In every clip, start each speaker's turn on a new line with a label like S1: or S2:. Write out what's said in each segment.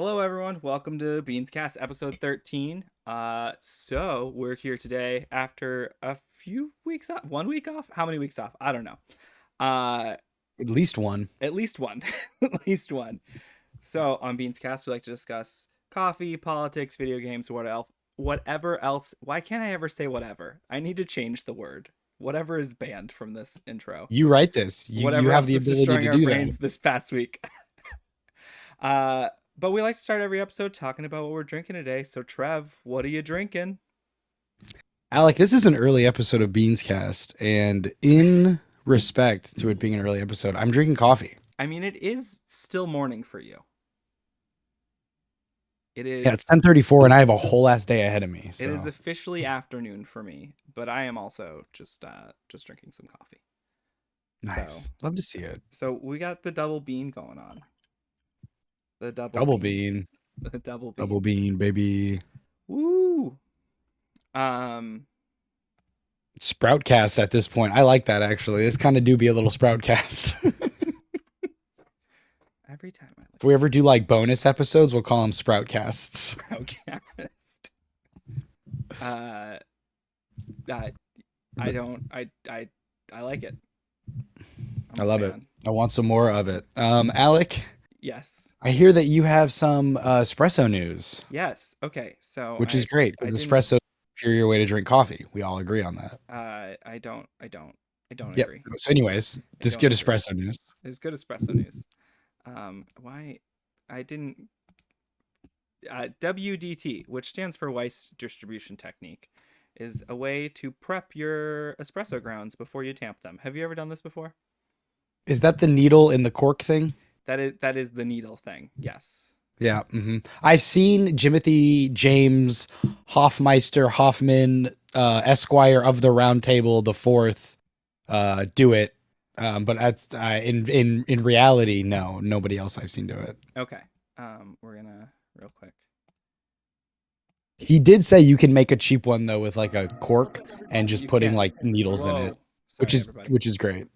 S1: Hello, everyone. Welcome to Beans Cast, episode 13. So we're here today after a few weeks off. 1 week off? How many weeks off? I don't know. Uh,
S2: At least one.
S1: at least one. At least one. So on Beans Cast, we like to discuss coffee, politics, video games, whatever else. Why can't I ever say whatever? I need to change the word. Whatever is banned from this intro.
S2: You write this. You
S1: Whatever
S2: have
S1: else
S2: the
S1: is
S2: ability
S1: destroying
S2: to
S1: our
S2: do that.
S1: brains this past week. But we like to start every episode talking about what we're drinking today. So, Trev, what are you drinking?
S2: Alec, this is an early episode of Beans Cast, and in respect to it being an early episode, I'm drinking coffee.
S1: I mean, it is still morning for you. It is.
S2: Yeah, it's 10:34, and I have a whole ass day ahead of me. So
S1: It is officially afternoon for me, but I am also just drinking some coffee.
S2: nice.
S1: So,
S2: Love to see it.
S1: so we got the double bean going on. The
S2: Double bean.
S1: The double bean.
S2: Double bean, baby.
S1: Woo.
S2: Sproutcast at this point. I like that actually. This kind of do be a little Sproutcast.
S1: Every time I
S2: If we ever do like bonus episodes, we'll call them Sproutcasts.
S1: Sproutcast. I don't. I like it.
S2: I love it. I want some more of it. Alec,
S1: Yes.
S2: I hear that you have some espresso news.
S1: Yes. Okay. So
S2: Which is great because
S1: didn't-
S2: espresso is a superior way to drink coffee. We all agree on that.
S1: I don't
S2: Yep.
S1: agree.
S2: So, anyways, this
S1: don't
S2: good
S1: agree.
S2: espresso news.
S1: There's good espresso news. Why I didn't. WDT, which stands for Weiss Distribution Technique, is a way to prep your espresso grounds before you tamp them. Have you ever done this before?
S2: Is that the needle in the cork thing?
S1: That is the needle thing. Yes.
S2: Yeah. I've seen Jimothy James Hoffman, Esquire of the Round Table, the fourth, do it. But that's in reality, no, nobody else I've seen do it.
S1: Okay. We're gonna real quick.
S2: He did say you can make a cheap one though with like a cork and just
S1: You
S2: putting
S1: can.
S2: like needles in it,
S1: Sorry, everybody.
S2: which is great.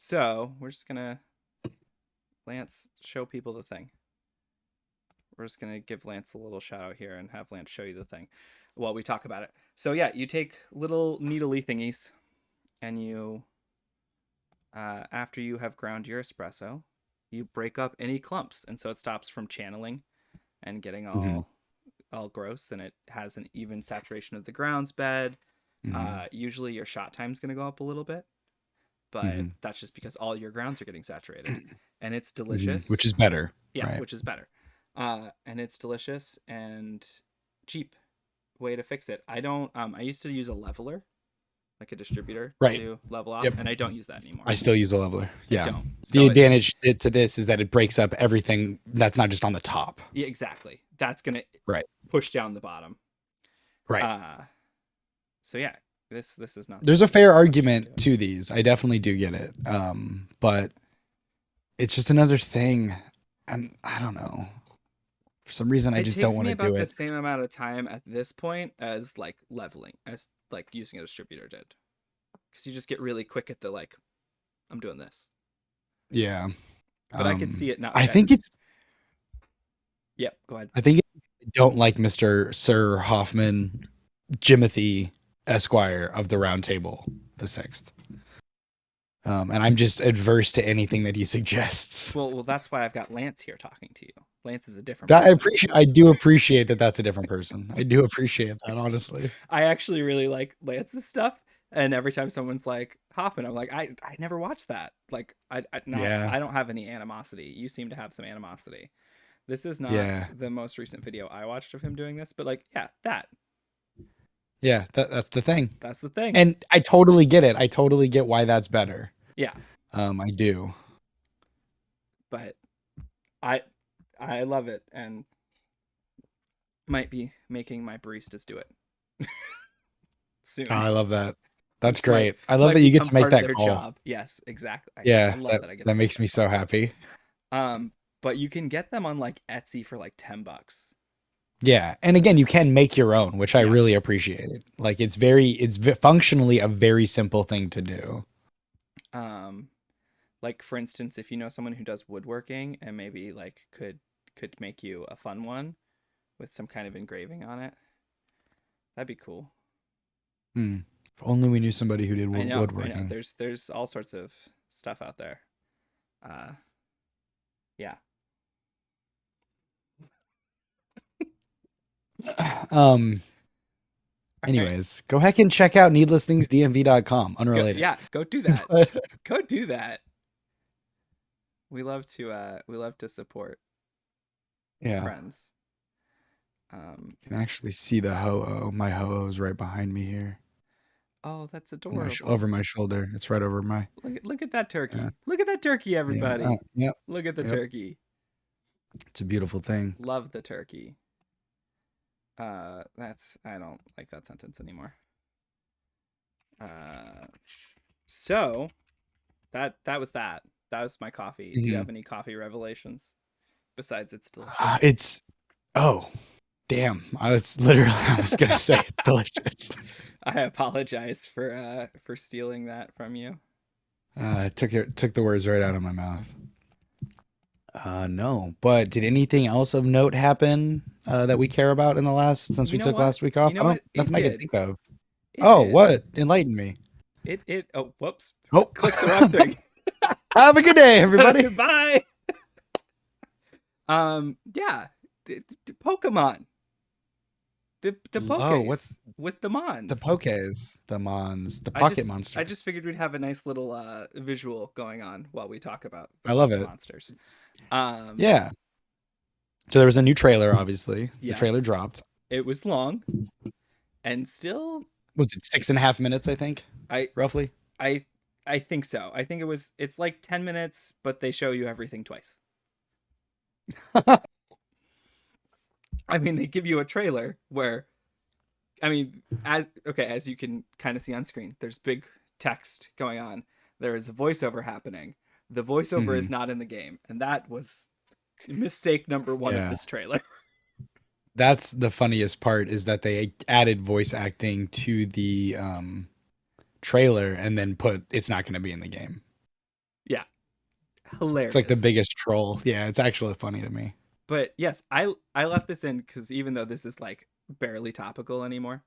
S1: So we're just gonna Lance show people the thing. We're just gonna give Lance a little shout out here and have Lance show you the thing while we talk about it. So yeah, you take little needly thingies, and you, after you have ground your espresso, you break up any clumps, and so it stops from channeling and getting all gross, and it has an even saturation of the grounds bed. Usually your shot time's gonna go up a little bit, but that's just because all your grounds are getting saturated, and it's delicious.
S2: Which is better.
S1: Yeah,
S2: right?
S1: which is better. And it's delicious and cheap way to fix it. I don't. I used to use a leveler, like a distributor, to level off, and I don't use that anymore.
S2: I still use a leveler. Yeah.
S1: Don't.
S2: The advantage to this is that it breaks up everything that's not just on the top.
S1: Yeah, exactly. That's gonna push down the bottom.
S2: Right.
S1: So yeah, this is not.
S2: There's a fair argument to these. I definitely do get it. But it's just another thing, and I don't know. For some reason, I just don't want to do it.
S1: It takes me about the same amount of time at this point as like leveling, as like using a distributor did, because you just get really quick at the like, I'm doing this.
S2: Yeah.
S1: But I could see it now.
S2: I think it's.
S1: Yep. Go ahead.
S2: I think I don't like Mr. Sir Hoffman, Jimothy Esquire of the Round Table, the sixth. And I'm just adverse to anything that he suggests.
S1: Well, that's why I've got Lance here talking to you. Lance is a different person.
S2: I do appreciate that that's a different person. I do appreciate that, honestly.
S1: I actually really like Lance's stuff. And every time someone's like Hoffman, I'm like, I never watched that. Like, I don't have any animosity. You seem to have some animosity. This is not the most recent video I watched of him doing this, but like, that.
S2: Yeah, that's the thing.
S1: That's the thing.
S2: And I totally get it. I totally get why that's better.
S1: Yeah.
S2: I do.
S1: But I love it and might be making my baristas do it soon.
S2: Oh, I love that. That's great. I love that you get to make that call.
S1: Job. Yes, exactly.
S2: I
S1: love
S2: that
S1: I get
S2: that makes me so happy.
S1: But you can get them on like Etsy for like $10.
S2: Yeah, and again, you can make your own, which I really appreciate. Like it's functionally a very simple thing to do.
S1: Like for instance, if you know someone who does woodworking and maybe like could make you a fun one with some kind of engraving on it, that'd be cool.
S2: Hmm. If only we knew somebody who did
S1: I know.
S2: woodworking.
S1: There's all sorts of stuff out there. Uh, yeah.
S2: Um.
S1: All right.
S2: Anyways, go heck and check out needlessthingsdmv.com. Unrelated.
S1: Yeah, go do that.
S2: But
S1: Go do that. We love to support
S2: yeah,
S1: friends.
S2: you can actually see the ho-oh. My ho-oh is right behind me here.
S1: Oh, that's
S2: Over
S1: adorable.
S2: my shoulder. It's right over my.
S1: Look at that
S2: Yeah.
S1: turkey. Look at that turkey,
S2: Yeah.
S1: everybody.
S2: Yep.
S1: Look at the
S2: Yep.
S1: turkey.
S2: It's a beautiful thing.
S1: Love the turkey. That's I don't like that sentence anymore. Uh, so that was that. That was my coffee. Do you
S2: Mhm.
S1: have any coffee revelations besides it's delicious?
S2: It's. Oh, damn. I was gonna say it's delicious.
S1: I apologize for stealing that from you.
S2: Took the words right out of my mouth. No. But did anything else of note happen that we care about in the last since
S1: You
S2: we
S1: know
S2: took
S1: what?
S2: last week
S1: You
S2: off?
S1: know
S2: I don't
S1: what? It
S2: nothing I can
S1: did.
S2: think of.
S1: It
S2: Oh,
S1: did.
S2: what? Enlighten me.
S1: It oh whoops.
S2: Oh,
S1: Click the wrong thing.
S2: have a good day, everybody.
S1: Bye. Yeah. Pokemon. The
S2: Oh, what's
S1: Pokés with the
S2: the
S1: Mons.
S2: Pokés, the Mons, the Pocket
S1: I
S2: Monsters?
S1: just figured we'd have a nice little visual going on while we talk about the
S2: I love
S1: Pocket
S2: it.
S1: Monsters. Um,
S2: Yeah. So there was a new trailer, obviously. The trailer
S1: yes,
S2: dropped.
S1: it was long and still
S2: Was it 6.5 minutes, I think,
S1: I
S2: roughly?
S1: I I think so. I think it's like 10 minutes, but they show you everything twice. I mean, they give you a trailer where I mean, as you can kind of see on screen, there's big text going on. There is a voiceover happening. The voiceover is
S2: Mhm.
S1: not in the game, and that was mistake number one of
S2: Yeah.
S1: this trailer.
S2: That's the funniest part is that they added voice acting to the trailer and then put it's not going to be in the game.
S1: Yeah,
S2: It's like the
S1: hilarious.
S2: biggest troll. Yeah, it's actually funny to me.
S1: But yes, I left this in because even though this is like barely topical anymore,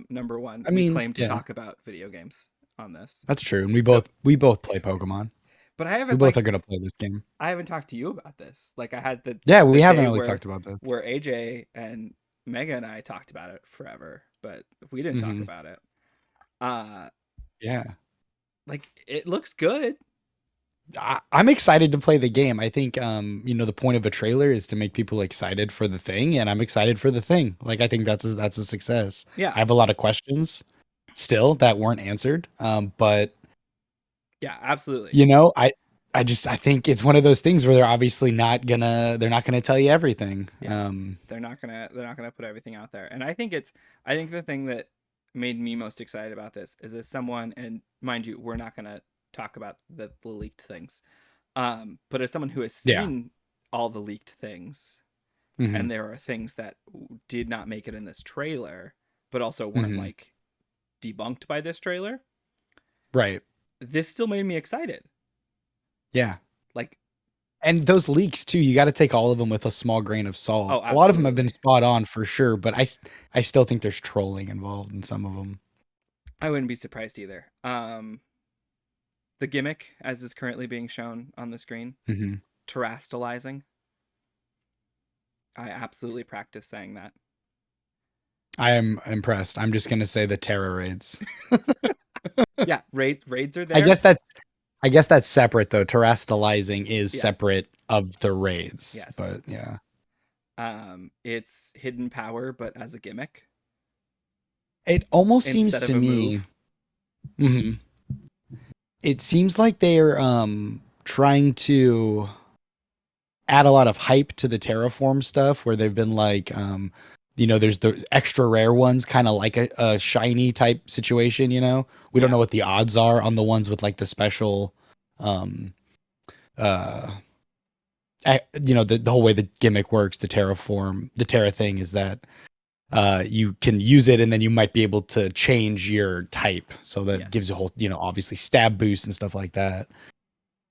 S1: number one,
S2: I
S1: we
S2: mean,
S1: claim to
S2: yeah,
S1: talk about video games on this.
S2: that's true. And
S1: So,
S2: we both play Pokemon.
S1: but
S2: We both are going to play this game.
S1: I haven't talked to you about this. Like I had
S2: Yeah,
S1: the
S2: we haven't
S1: day
S2: really talked about this.
S1: where AJ and Mega and I talked about it forever, but we didn't talk
S2: Hmm.
S1: about it. Uh
S2: Yeah.
S1: like it looks good.
S2: I'm excited to play the game. I think the point of a trailer is to make people excited for the thing, and I'm excited for the thing. Like I think that's a success.
S1: Yeah.
S2: I have a lot of questions still that weren't answered. But
S1: Yeah, absolutely.
S2: I think it's one of those things where they're not gonna tell you everything.
S1: Yeah. They're not gonna put everything out there. And I think the thing that made me most excited about this is as someone, and mind you, we're not gonna talk about the leaked things. But as someone who has
S2: Yeah.
S1: seen all the leaked things,
S2: Hmm.
S1: and there are things that did not make it in this trailer, but also weren't
S2: Hmm.
S1: like debunked by this trailer,
S2: Right.
S1: this still made me excited.
S2: Yeah.
S1: Like,
S2: And those leaks too, you got to take all of them with a small grain of salt.
S1: oh,
S2: A lot of them have been
S1: absolutely.
S2: spot on for sure, but I still think there's trolling involved in some of them.
S1: I wouldn't be surprised either. The gimmick, as is currently being shown on the screen,
S2: Hmm.
S1: terastalizing. I absolutely practice saying that.
S2: I am impressed. I'm just gonna say the terror raids.
S1: Yeah, raids are
S2: I
S1: there.
S2: guess that's I guess that's separate though. Terastalizing is
S1: Yes,
S2: separate of the raids,
S1: yes.
S2: but yeah.
S1: It's hidden power, but as a gimmick
S2: It almost seems
S1: instead of
S2: to
S1: a
S2: me.
S1: move.
S2: Mhm. It seems like they're trying to add a lot of hype to the terraform stuff where they've been like there's the extra rare ones kind of like a shiny type situation, we don't
S1: Yeah,
S2: know what the odds are on the ones with like the special um uh the whole way the gimmick works, the terra thing is that you can use it and then you might be able to change your type, so that gives
S1: yes.
S2: you a whole obviously stab boost and stuff like that.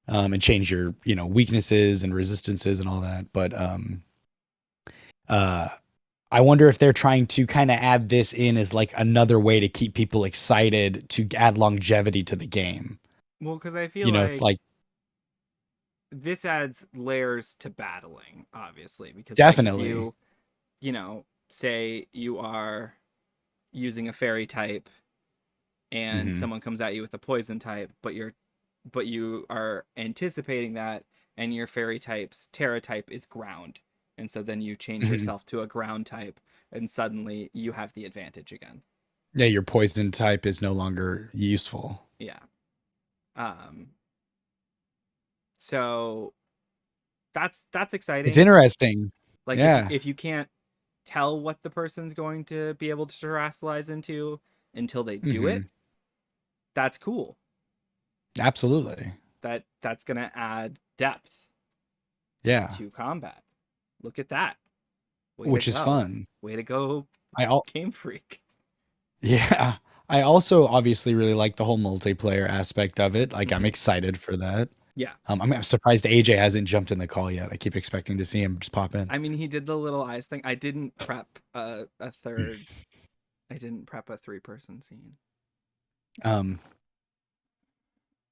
S2: and change your, weaknesses and resistances and all that. But uh, I wonder if they're trying to kind of add this in as like another way to keep people excited to add longevity to the game.
S1: Well, because I feel
S2: It's
S1: like
S2: like
S1: this adds layers to battling, obviously, because like if
S2: definitely.
S1: you, say you are using a fairy type and
S2: Hmm.
S1: someone comes at you with a poison type, but you are anticipating that, and your fairy type's terra type is ground, and so then you change
S2: Hmm.
S1: yourself to a ground type, and suddenly you have the advantage again.
S2: Yeah, your poison type is no longer useful.
S1: Yeah. Um. So that's
S2: It's
S1: exciting.
S2: interesting.
S1: Like
S2: Yeah.
S1: if you can't tell what the person's going to be able to terrestrialize into until they do it,
S2: Hmm.
S1: that's cool.
S2: Absolutely.
S1: That's gonna add depth
S2: Yeah.
S1: to combat. Look at that. Way to
S2: Which is
S1: go.
S2: fun.
S1: Way to go,
S2: I all
S1: Game Freak.
S2: Yeah. I also obviously really like the whole multiplayer aspect of it. Like I'm
S1: Hmm.
S2: excited for that.
S1: Yeah.
S2: I'm surprised AJ hasn't jumped in the call yet. I keep expecting to see him just pop in.
S1: I mean, he did the little eyes thing. I didn't prep a third. I didn't prep a 3-person scene.
S2: Um,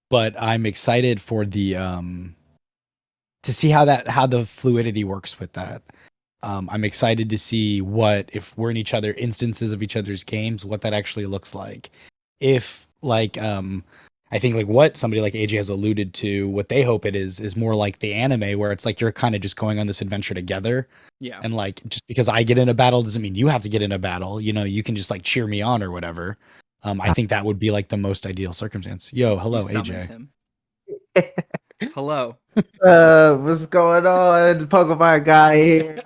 S2: but I'm excited for the to see how the fluidity works with that. I'm excited to see what if we're in each other instances of each other's games, what that actually looks like. If like I think like what somebody like AJ has alluded to, what they hope it is more like the anime where it's like you're kind of just going on this adventure together.
S1: Yeah.
S2: And like just because I get in a battle doesn't mean you have to get in a battle. You can just like cheer me on or whatever. I think that would be like the most ideal circumstance. Yo,
S1: You
S2: hello,
S1: summoned
S2: AJ.
S1: him. Hello.
S3: What's going on? Pokemon guy here.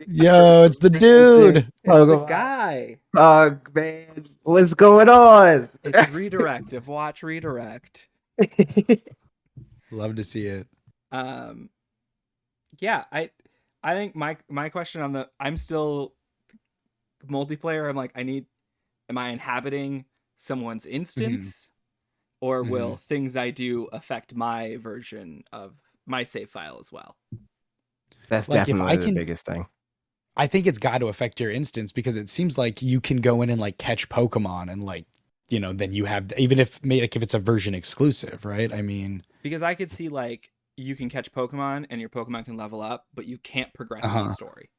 S2: Yo, it's the
S3: Mr.
S2: dude.
S1: It's the
S3: Pokemon
S1: guy.
S3: Pug, man. What's going on?
S1: It's redirective. Watch redirect.
S2: Love to see it.
S1: Um yeah, I think my question on the I'm still multiplayer. I'm like, am I inhabiting someone's
S2: Hmm.
S1: instance, or will
S2: Hmm.
S1: things I do affect my version of my save file as well?
S3: That's
S2: Like if I
S3: definitely the
S2: can
S3: biggest thing.
S2: I think it's got to affect your instance because it seems like you can go in and like catch Pokemon and like, then you have even if like if it's a version exclusive, right? I mean,
S1: Because I could see like you can catch Pokemon and your Pokemon can level up, but you can't progress in the
S2: uh-huh.
S1: story.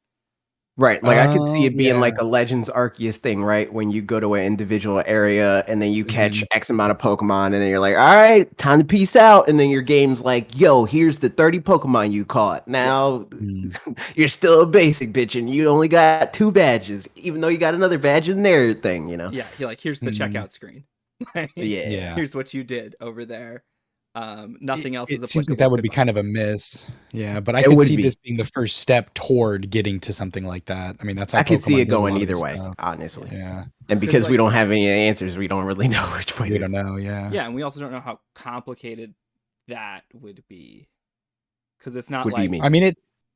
S3: Right. Like I could see
S2: Oh,
S3: it being
S2: yeah.
S3: like a Legends Arceus thing, right? When you go to an individual area and then you catch
S2: Hmm.
S3: X amount of Pokemon and then you're like, all right, time to peace out. And then your game's like, yo, here's the 30 Pokemon you caught.
S1: Yeah.
S3: Now you're still a basic bitch and you only got 2 badges, even though you got another badge in there thing.
S1: Yeah, here's the
S2: Hmm.
S1: checkout screen. Like,
S3: Yeah.
S2: Yeah.
S1: here's what you did over there. Nothing else is
S2: It seems like
S1: applicable.
S2: that would be
S1: Goodbye.
S2: kind of a miss. Yeah, but I
S3: It
S2: could
S3: would
S2: see this
S3: be.
S2: being the first step toward getting to something like that. I mean, that's how
S3: I could see it
S2: Pokemon does a
S3: going
S2: lot of
S3: either
S2: this
S3: way,
S2: stuff.
S3: honestly.
S1: Yeah.
S2: Yeah.
S3: And
S1: Because
S3: because we
S1: like,
S3: don't have any answers, we don't really know which way
S2: We
S3: to.
S2: don't know. Yeah.
S1: yeah, and we also don't know how complicated that would be. Because it's not
S3: What do you
S1: like
S3: mean?
S2: I mean,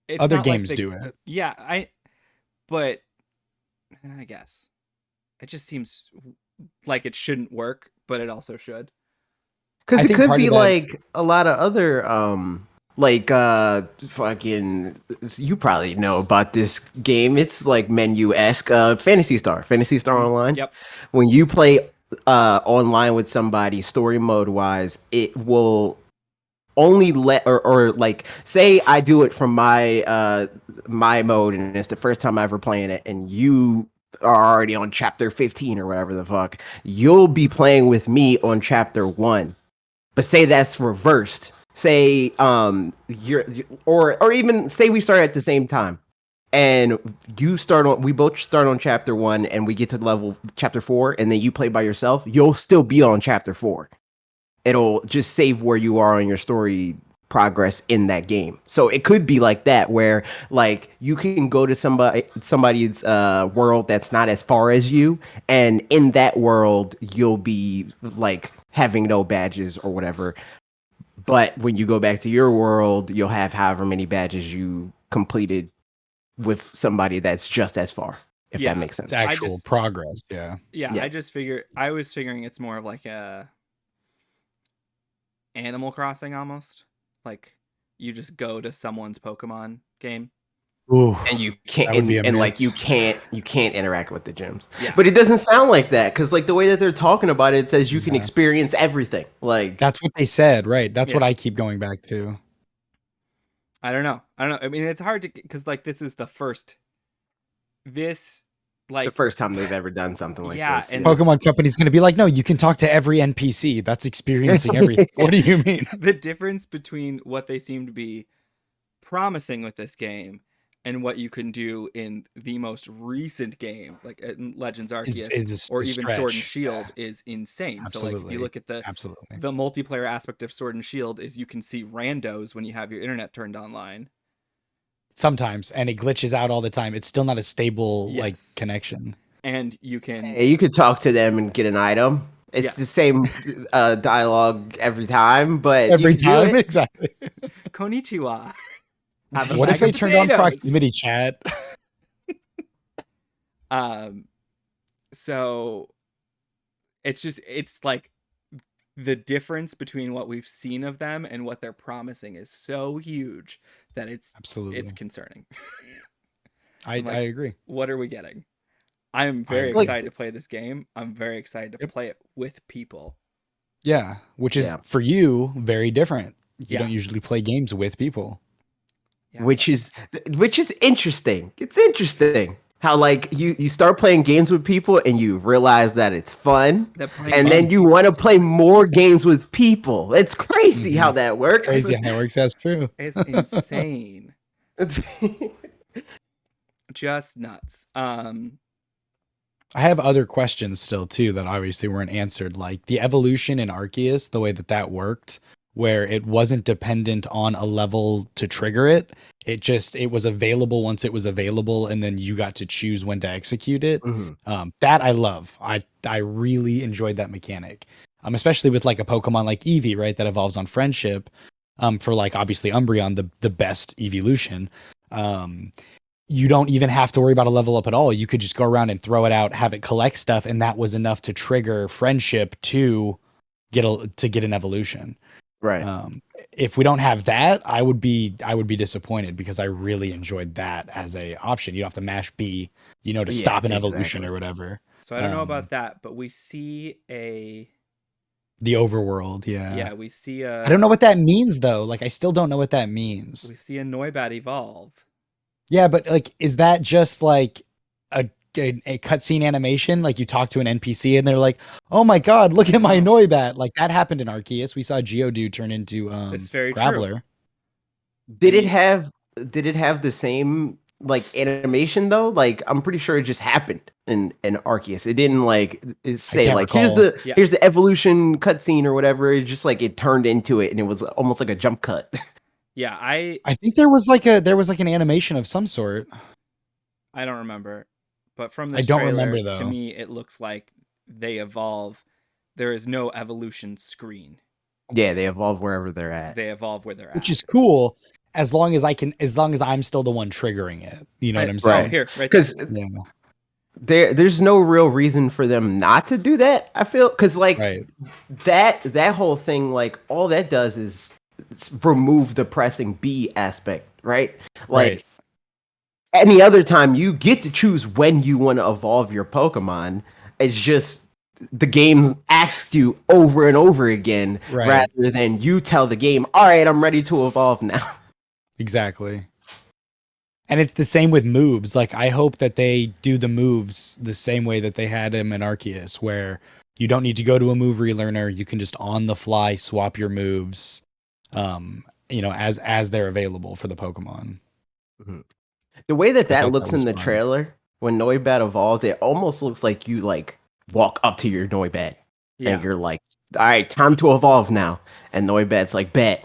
S1: it's
S2: other
S1: not like
S2: games
S1: the
S2: do it.
S1: yeah, but I guess it just seems like it shouldn't work, but it also should.
S3: Because
S2: I
S3: it
S2: think
S3: could
S2: part
S3: be
S2: of that.
S3: like a lot of other like fucking you probably know about this game. It's like menu-esque Fantasy Star. Fantasy Star
S1: Mhm.
S3: Online.
S1: Yep.
S3: When you play online with somebody, story mode wise, it will only let or like say I do it from my mode and it's the first time I ever playing it and you are already on chapter 15 or whatever the fuck, you'll be playing with me on chapter 1. But say that's reversed. Say or even say we start at the same time and we both start on chapter 1 and we get to level chapter 4 and then you play by yourself, you'll still be on chapter 4. It'll just save where you are on your story progress in that game. So it could be like that where like you can go to somebody's world that's not as far as you and in that world you'll be like having no badges or whatever. But when you go back to your world, you'll have however many badges you completed with somebody that's just as far, if that
S1: Yeah.
S3: makes
S2: It's
S3: sense.
S1: I
S2: actual
S1: just
S2: progress. Yeah.
S1: yeah,
S3: Yeah.
S1: I was figuring it's more of like a Animal Crossing almost. Like you just go to someone's Pokemon game.
S2: Ooh,
S3: And you can't,
S2: that would be a
S3: and like
S2: miss.
S3: you can't interact with the gyms.
S1: Yeah.
S3: But it doesn't sound like that because like the way that they're talking about it, it says you can
S2: Yeah.
S3: experience everything. Like
S2: That's what they said, right? That's what
S1: Yeah.
S2: I keep going back to.
S1: I don't know. I mean, it's hard to because like this is the first. This
S3: the
S1: like
S3: first time they've ever done something like
S1: Yeah,
S3: this.
S1: and
S2: Pokemon Company's going to be like, no, you can talk to every NPC. That's experiencing everything. What do you mean?
S1: the difference between what they seem to be promising with this game and what you can do in the most recent game, like in Legends Arceus
S2: Is
S1: or
S2: a
S1: even Sword and
S2: stretch.
S1: Shield, is insane. So like if you
S2: Absolutely.
S1: look at the
S2: Absolutely.
S1: multiplayer aspect of Sword and Shield is you can see randos when you have your internet turned online.
S2: Sometimes, and it glitches out all the time. It's still not a stable like
S1: Yes.
S2: connection.
S1: And you can
S3: Hey, you could talk to them and get an item. It's
S1: Yes.
S3: the same dialogue every time, but you
S2: Every
S3: can do
S2: time,
S3: it.
S2: exactly.
S1: Konnichiwa. Have a
S2: What if
S1: bag
S2: they
S1: of
S2: turned on
S1: potatoes.
S2: proximity chat?
S1: So it's like the difference between what we've seen of them and what they're promising is so huge that it's
S2: Absolutely.
S1: concerning.
S2: I
S1: Like,
S2: I agree.
S1: what are we getting? I'm
S2: I
S1: very
S2: agree.
S1: excited to play this game. I'm very excited to
S2: Yep.
S1: play it with people.
S2: Yeah, which is
S3: Yeah.
S2: for you very different. You
S1: Yeah.
S2: don't usually play games with people.
S1: Yeah,
S3: which is interesting. It's interesting how like you start playing games with people and you realize that it's fun,
S1: that playing
S3: and then
S1: games
S3: you
S1: with
S3: want to
S1: people
S3: play more games with people. It's crazy how
S2: Mhm.
S3: that works.
S2: Crazy how it works. That's true.
S1: is insane.
S3: It's-
S1: Just nuts.
S2: I have other questions still too that obviously weren't answered, like the evolution in Arceus, the way that that worked, where it wasn't dependent on a level to trigger it. It was available once it was available, and then you got to choose when to execute it.
S3: Mhm.
S2: That I love. I really enjoyed that mechanic. Especially with like a Pokemon like Eevee, right, that evolves on friendship. For like obviously Umbreon, the best evolution. You don't even have to worry about a level up at all. You could just go around and throw it out, have it collect stuff, and that was enough to trigger friendship to get an evolution.
S3: Right.
S2: If we don't have that, I would be disappointed because I really enjoyed that as a option. You don't have to mash B, to
S3: Yeah,
S2: stop an evolution
S3: exactly.
S2: or whatever.
S1: So I don't know about that, but we see
S2: The overworld, yeah.
S1: we see
S2: I don't know what that means though. Like I still don't know what that means.
S1: we see a Noibat evolve.
S2: Yeah, but like, is that just like a cutscene animation? Like you talk to an NPC and they're like, "Oh my god, look at my Noibat!" Like that happened in Arceus. We saw Geodude turn into
S1: It's very true.
S2: Graveler.
S3: Did it have the same like animation though? Like I'm pretty sure it just happened in Arceus. It didn't like say
S2: can't
S3: like
S2: recall.
S3: here's the evolution cutscene or whatever. It just like it turned into it and it was almost like a jump cut.
S1: Yeah, I
S2: think there was like an animation of some sort.
S1: don't remember, but from
S2: I
S1: this
S2: don't
S1: trailer,
S2: remember,
S1: to
S2: though.
S1: me, it looks like they evolve. There is no evolution screen.
S3: Yeah, they evolve wherever they're at.
S1: They evolve where they're at.
S2: Which is cool as long as I'm still the one triggering it. You know what I'm saying?
S1: Oh, here, right there.
S3: Because
S2: Yeah.
S3: there's no real reason for them not to do that. I feel because like
S2: Right.
S3: that whole thing, like all that does is remove the pressing B aspect, right? Like
S2: Right.
S3: any other time, you get to choose when you want to evolve your Pokemon. It's just the game asks you over and over again,
S2: Right.
S3: rather than you tell the game, "All right, I'm ready to evolve now."
S2: Exactly. And it's the same with moves. Like I hope that they do the moves the same way that they had them in Arceus, where you don't need to go to a move relearner. You can just on the fly swap your moves, as they're available for the Pokemon.
S3: Mhm. The way that
S2: I thought
S3: looks
S2: that was
S3: in the
S2: fun.
S3: trailer when Noibat evolves, it almost looks like you like walk up to your Noibat
S1: Yeah,
S3: and you're like, "All right, time to evolve now." And Noibat's like, "Bet,"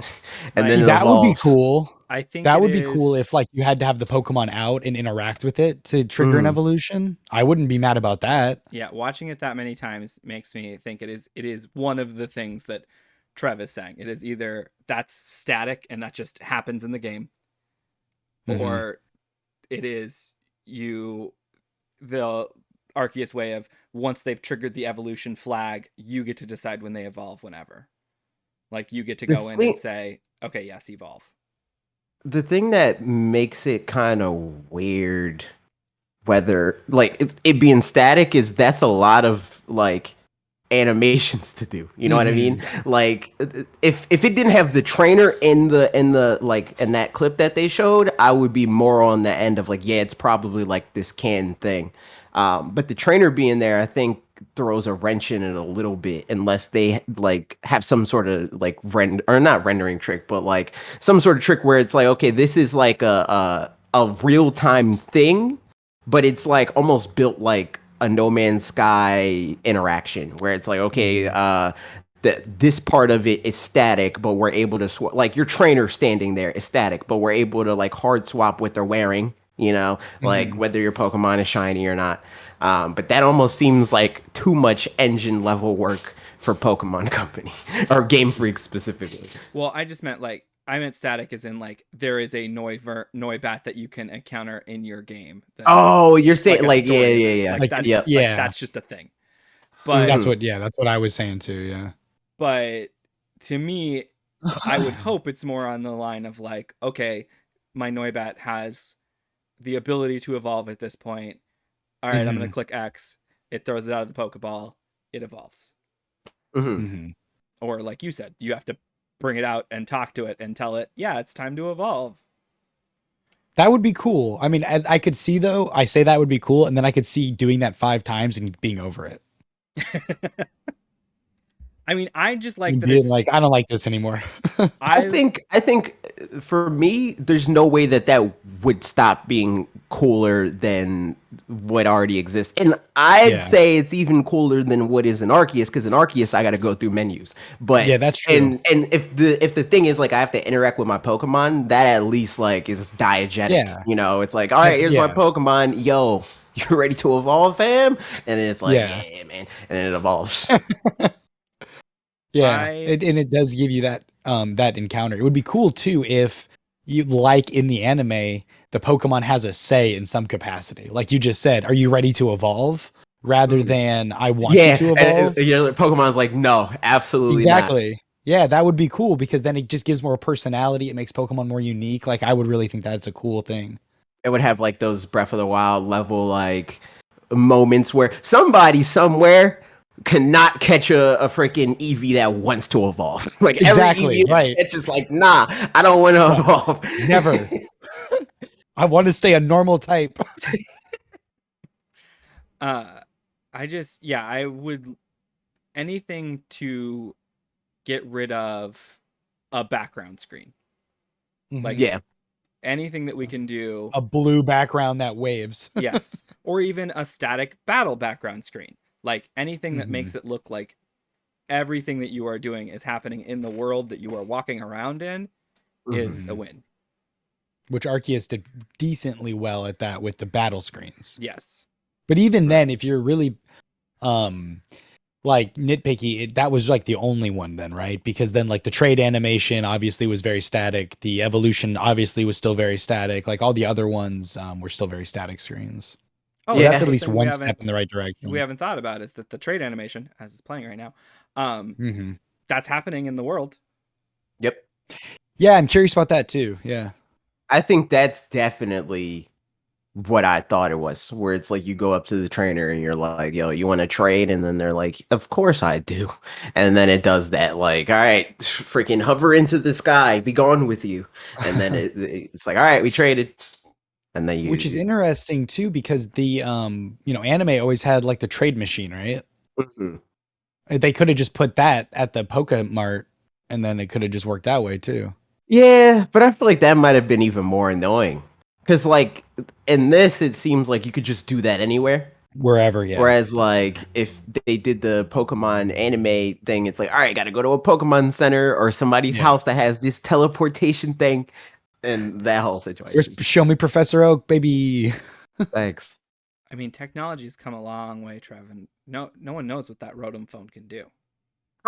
S3: and
S1: Right.
S3: then
S2: See,
S3: it
S2: that would be
S3: evolves.
S2: cool.
S1: I think
S2: That
S1: it
S2: would be cool
S1: is-
S2: if like you had to have the Pokemon out and interact with it to trigger an
S3: Mm.
S2: evolution. I wouldn't be mad about that.
S1: Yeah, watching it that many times makes me think it is one of the things that Trev is saying. It is either that's static and that just happens in the game,
S2: Mhm.
S1: or it is the Arceus way of once they've triggered the evolution flag, you get to decide when they evolve whenever. Like you get to
S3: The
S1: go in
S3: thing-
S1: and say, Okay, yes, evolve.
S3: The thing that makes it kind of weird, whether like it being static, is that's a lot of like animations to do. You know what I mean? Like if it didn't have the trainer in the like in that clip that they showed, I would be more on the end of like, yeah, it's probably like this canned thing. But the trainer being there, I think throws a wrench in it a little bit, unless they like have some sort of like or not rendering trick, but like some sort of trick where it's like, okay, this is like a real time thing, but it's like almost built like a No Man's Sky interaction where it's like, okay, this part of it is static, but we're able to like your trainer standing there is static, but we're able to like hard swap what they're wearing, like whether your Pokemon is shiny or not. But that almost seems like too much engine level work for Pokemon Company or Game Freak specifically.
S1: Well, I just meant like I meant static as in like there is a Noibat that you can encounter in your game.
S3: Oh, you're saying
S1: like a
S3: like, yeah,
S1: story
S3: yeah,
S1: event.
S3: yeah,
S1: Like that's
S3: yeah.
S1: like that's just a thing. But
S2: That's what I was saying too. Yeah.
S1: But to me, I would hope it's more on the line of like, okay, my Noibat has the ability to evolve at this point. All right, I'm going to click X. It throws it out of the Pokeball. It evolves. Or like you said, you have to bring it out and talk to it and tell it, yeah, it's time to evolve.
S2: That would be cool. I mean, I could see though. I say that would be cool, and then I could see doing that 5 times and being over it.
S1: I mean, I just like
S2: And
S1: that
S2: being
S1: it's
S2: like, I don't like this anymore.
S3: I think for me, there's no way that would stop being cooler than what already exists, and I'd say it's even cooler than what is in Arceus, because in Arceus I got to go through menus. But
S2: yeah, that's true.
S3: And if the thing is like I have to interact with my Pokemon, that at least like is diegetic.
S2: Yeah.
S3: It's like, all right, here's my Pokemon, yo. You ready to evolve, fam? And it's like, yeah, man, and then it evolves.
S2: Yeah, and it does give you that that encounter. It would be cool too if you, like in the anime, the Pokemon has a say in some capacity. Like you just said, are you ready to evolve? Rather than I want you to evolve.
S3: And Pokemon's like, no, absolutely
S2: exactly.
S3: not.
S2: Yeah, that would be cool because then it just gives more personality. It makes Pokemon more unique. Like I would really think that's a cool thing.
S3: It would have like those Breath of the Wild level like moments where somebody somewhere cannot catch a freaking Eevee that wants to evolve. Like
S2: exactly,
S3: every Eevee
S2: right.
S3: it's just like, nah, I don't want to evolve.
S2: Never. I want to stay a normal type.
S1: I would anything to get rid of a background screen. Like anything that we can do.
S2: A blue background that waves.
S1: Yes. Or even a static battle background screen. Like anything that makes it look like everything that you are doing is happening in the world that you are walking around in is a win.
S2: Which Arceus did decently well at that with the battle screens.
S1: Yes.
S2: But even then, if you're really like nitpicky, that was like the only one then, right? Because then like the trade animation obviously was very static. The evolution obviously was still very static. Like all the other ones were still very static screens. Oh, yeah, that's at least one step in the right direction.
S1: We haven't thought about is that the trade animation, as it's playing right now, that's happening in the world.
S3: Yep.
S2: Yeah, I'm curious about that too. Yeah.
S3: I think that's definitely what I thought it was, where it's like you go up to the trainer and you're like, yo, you want to trade? And then they're like, of course I do. And then it does that, like, all right, freaking hover into the sky, be gone with you. And then it's like, all right, we traded. And then
S2: which is interesting too, because the anime always had like the trade machine, right? They could have just put that at the Pokemart and then it could have just worked that way too.
S3: Yeah, but I feel like that might have been even more annoying. Because, like, in this, it seems like you could just do that anywhere.
S2: Wherever, yeah.
S3: Whereas, like, if they did the Pokemon anime thing, it's like, all right, gotta go to a Pokemon Center or somebody's house that has this teleportation thing and that whole situation.
S2: Show me Professor Oak, baby.
S3: Thanks.
S1: I mean, technology's come a long way, Trev, and no one knows what that Rotom phone can do.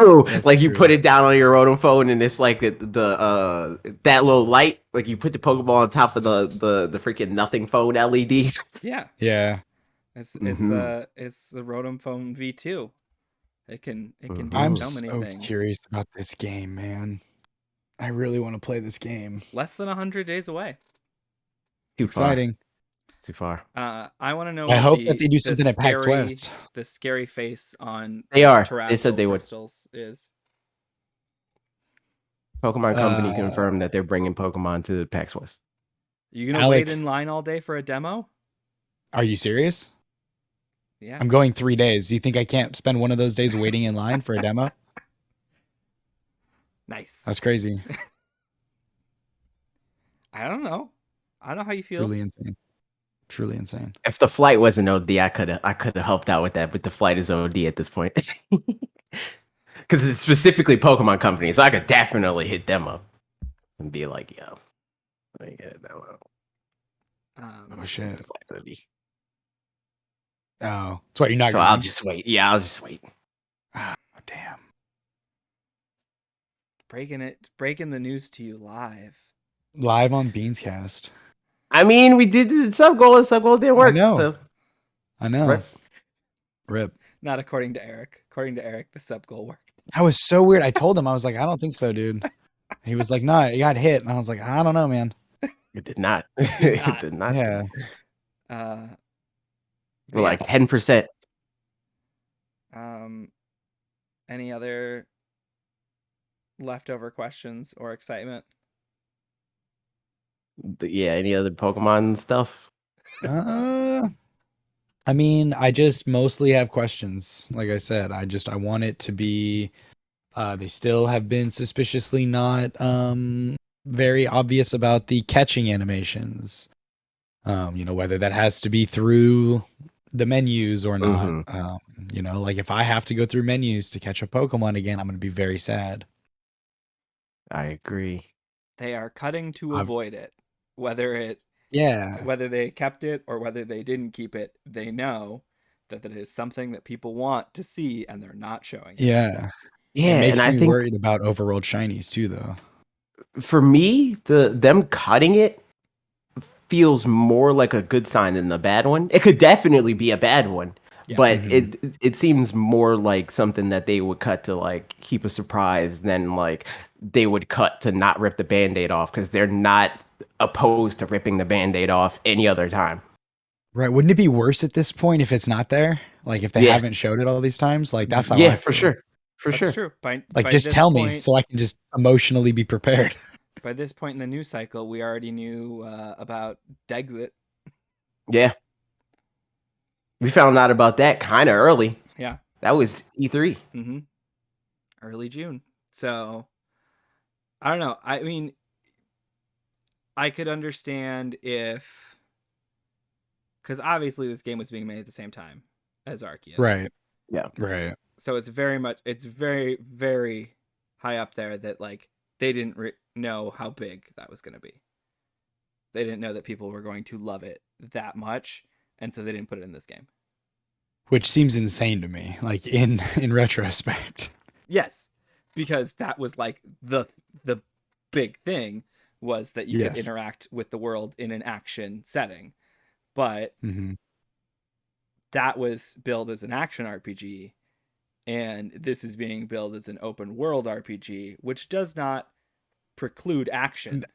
S3: Oh, like you put it down on your Rotom phone and it's like the that little light, like you put the Pokeball on top of the freaking nothing phone LED.
S1: Yeah.
S2: Yeah.
S1: It's the Rotom phone V2. It can do so many things.
S2: I'm so curious about this game, man. I really want to play this game.
S1: Less than 100 days away.
S2: It's exciting.
S3: Too far.
S1: I want to know
S2: I
S1: what
S2: hope that they do something at PAX
S1: scary,
S2: West.
S1: the scary face on
S3: They are.
S1: terrestrial
S3: They said they would.
S1: crystals is.
S3: Pokemon Company confirmed that they're bringing Pokemon to PAX West.
S1: You gonna
S2: Alec,
S1: wait in line all day for a demo?
S2: Are you serious?
S1: Yeah.
S2: I'm going 3 days. You think I can't spend one of those days waiting in line for a demo?
S1: Nice.
S2: That's crazy.
S1: I don't know. I don't know how you feel.
S2: Truly insane. Truly insane.
S3: If the flight wasn't OD, I could have helped out with that, but the flight is OD at this point. Because it's specifically Pokemon Company, so I could definitely hit them up and be like, yo, let me get a demo.
S2: Oh shit.
S3: The flight's OD.
S2: Oh, that's why you're not
S3: So
S2: going.
S3: I'll just wait. Yeah, I'll just wait.
S2: Oh, damn.
S1: Breaking the news to you live.
S2: Live on Beanscast.
S3: I mean, we did the sub goal, and sub goal didn't work.
S2: know.
S3: So
S2: I know.
S3: Rip.
S2: Rip.
S1: Not according to Eric. According to Eric, the sub goal worked.
S2: That was so weird. I told him, I was like, I don't think so, dude. He was like, no, you got hit. And I was like, I don't know, man.
S3: it did not.
S1: Did not.
S3: It did not.
S2: Yeah.
S3: We're like 10%.
S1: Any other leftover questions or excitement?
S3: Yeah, any other Pokemon stuff?
S2: I mean, I just mostly have questions. Like I said, I want it to be, they still have been suspiciously not very obvious about the catching animations. Whether that has to be through the menus or not. Like if I have to go through menus to catch a Pokemon again, I'm going to be very sad.
S3: I agree.
S1: They are cutting to avoid it. Whether they kept it or whether they didn't keep it, they know that it is something that people want to see and they're not showing it.
S2: Yeah.
S3: Yeah,
S2: It makes
S3: and I
S2: me
S3: think
S2: worried about overworld shinies too, though.
S3: for me, them cutting it feels more like a good sign than the bad one. It could definitely be a bad one, but it seems more like something that they would cut to like keep a surprise than like they would cut to not rip the Band-Aid off because they're not opposed to ripping the Band-Aid off any other time.
S2: Right. Wouldn't it be worse at this point if it's not there? Like if they haven't showed it all these times? Like that's how I
S3: for
S2: feel.
S3: sure. For
S1: That's
S3: sure.
S1: true.
S2: Like just tell me so I can just emotionally be prepared.
S1: By this point in the news cycle, we already knew about Dexit.
S3: Yeah. We found out about that kind of early.
S1: Yeah.
S3: That was E3.
S1: Mm-hmm. Early June. So, I don't know. I mean, I could understand if... Because obviously this game was being made at the same time as Arceus.
S2: Right.
S3: Yeah.
S2: Right.
S1: So it's very, very high up there that, like, they didn't know how big that was going to be. They didn't know that people were going to love it that much, and so they didn't put it in this game.
S2: Which seems insane to me, like in retrospect.
S1: Yes, because that was like the big thing was that you could interact with the world in an action setting. But that was billed as an action RPG, and this is being billed as an open world RPG, which does not preclude action.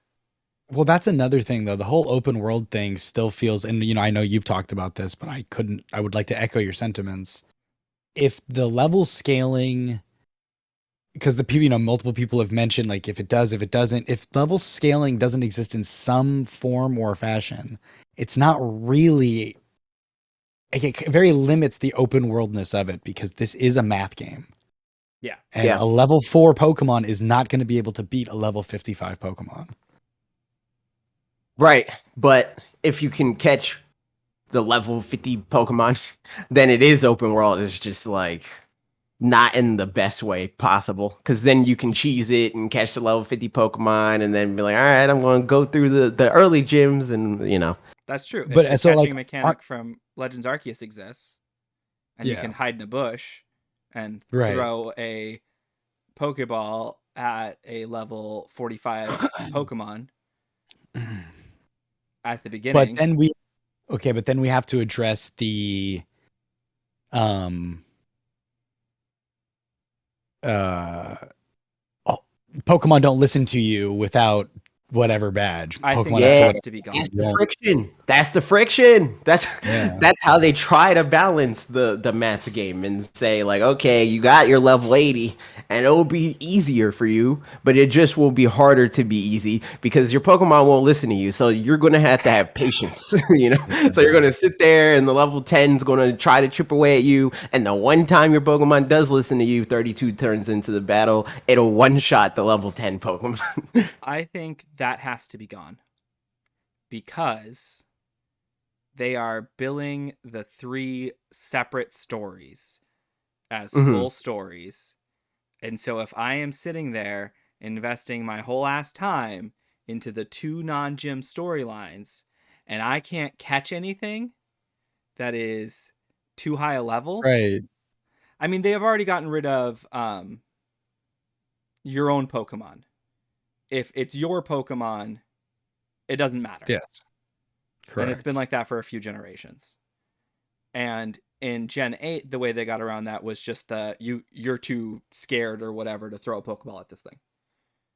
S2: Well, that's another thing, though. The whole open world thing still feels, and I know you've talked about this, but I would like to echo your sentiments. If the level scaling, because the people, multiple people have mentioned, like if it does, if it doesn't, if level scaling doesn't exist in some form or fashion, it's not really, it very limits the open worldness of it because this is a math game.
S1: Yeah.
S2: And a level 4 Pokemon is not going to be able to beat a level 55 Pokemon.
S3: Right, but if you can catch the level 50 Pokemon, then it is open world. It's just like not in the best way possible, because then you can cheese it and catch the level 50 Pokemon, and then be like, all right, I'm going to go through the early gyms, and
S1: That's true.
S2: But
S1: if the
S2: so,
S1: catching
S2: like,
S1: mechanic from Legends Arceus exists, and you can hide in a bush and throw a Pokeball at a level 45 Pokemon at the beginning.
S2: But then we have to address the Pokemon don't listen to you without whatever badge.
S1: I think
S2: Pokemon
S1: that
S2: have to
S3: Yeah,
S1: has to be
S3: that's
S1: gone.
S3: the
S2: Yeah.
S3: friction. That's the friction. That's
S2: Yeah.
S3: that's how they try to balance the math game and say like, okay, you got your level 80, and it'll be easier for you, but it just will be harder to be easy because your Pokemon won't listen to you. So you're gonna have to have patience, you know. So you're gonna sit there, and the level 10 is gonna try to chip away at you, and the one time your Pokemon does listen to you, 32 turns into the battle, it'll one shot the level 10 Pokemon.
S1: I think that has to be gone because they are billing the 3 separate stories as
S3: Mhm.
S1: full stories. And so if I am sitting there investing my whole ass time into the 2 non-gym storylines and I can't catch anything that is too high a level.
S2: Right.
S1: I mean, they have already gotten rid of your own Pokemon. If it's your Pokemon, it doesn't matter.
S2: Yes.
S1: And it's been
S2: Correct.
S1: like that for a few generations. And in Gen 8, the way they got around that was just you're too scared or whatever to throw a Pokeball at this thing.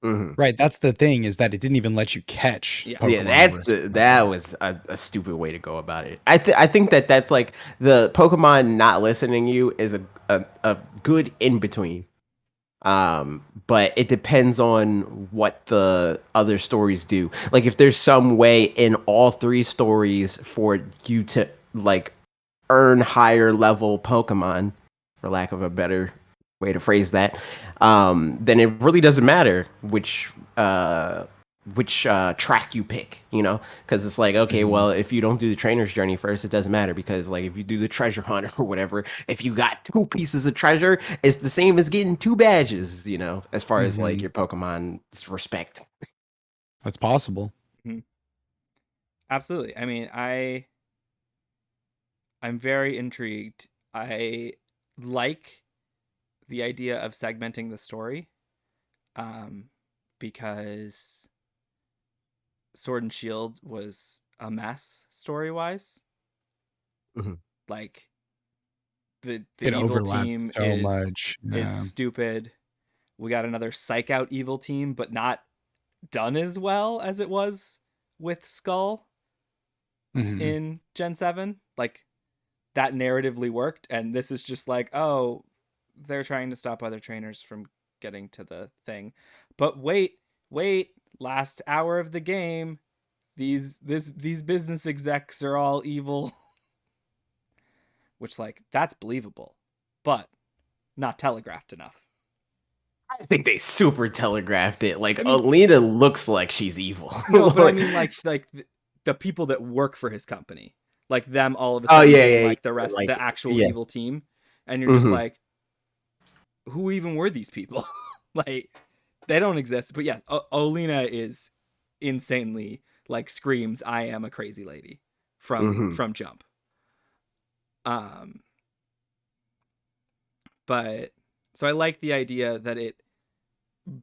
S3: Mhm.
S2: Right. That's the thing, is that it didn't even let you catch
S1: Yeah.
S2: Pokemon.
S3: Yeah,
S2: over a certain
S3: that
S2: level.
S3: was a stupid way to go about it. I think that that's like the Pokemon not listening to you is a good in between. But it depends on what the other stories do. Like if there's some way in all 3 stories for you to like earn higher level Pokemon, for lack of a better way to phrase that, then it really doesn't matter which track you pick, you know, because it's like, okay,
S2: Mhm.
S3: well, if you don't do the trainer's journey first, it doesn't matter because like if you do the treasure hunt or whatever, if you got 2 pieces of treasure, it's the same as getting 2 badges, you know, as far as like
S2: Mhm.
S3: your Pokemon's respect.
S2: That's possible.
S1: Mhm. Absolutely. I mean, I'm very intrigued. I like the idea of segmenting the story, because Sword and Shield was a mess story wise.
S3: Mhm.
S1: Like the
S2: It
S1: evil
S2: overlapped
S1: team
S2: so much.
S1: is
S2: Yeah.
S1: stupid. We got another psych out evil team, but not done as well as it was with Skull
S2: Mhm.
S1: in Gen 7. Like that narratively worked, and this is just like, oh, they're trying to stop other trainers from getting to the thing. But wait, last hour of the game, these business execs are all evil. Which, like, that's believable, but not telegraphed enough.
S3: I think they super telegraphed it. Like
S1: I mean,
S3: Alina looks like she's evil.
S1: no, but I
S3: Like-
S1: mean like the people that work for his company, like them all of a
S3: oh
S1: sudden
S3: yeah,
S1: being
S3: yeah,
S1: like
S3: yeah.
S1: the
S3: Like
S1: actual
S3: yeah.
S1: evil team, and you're just
S3: Hmm.
S1: like, who even were these people? Like, they don't exist. But yes, Olina is insanely like screams, "I am a crazy lady"
S3: Hmm.
S1: from Jump. Um, but so I like the idea that it,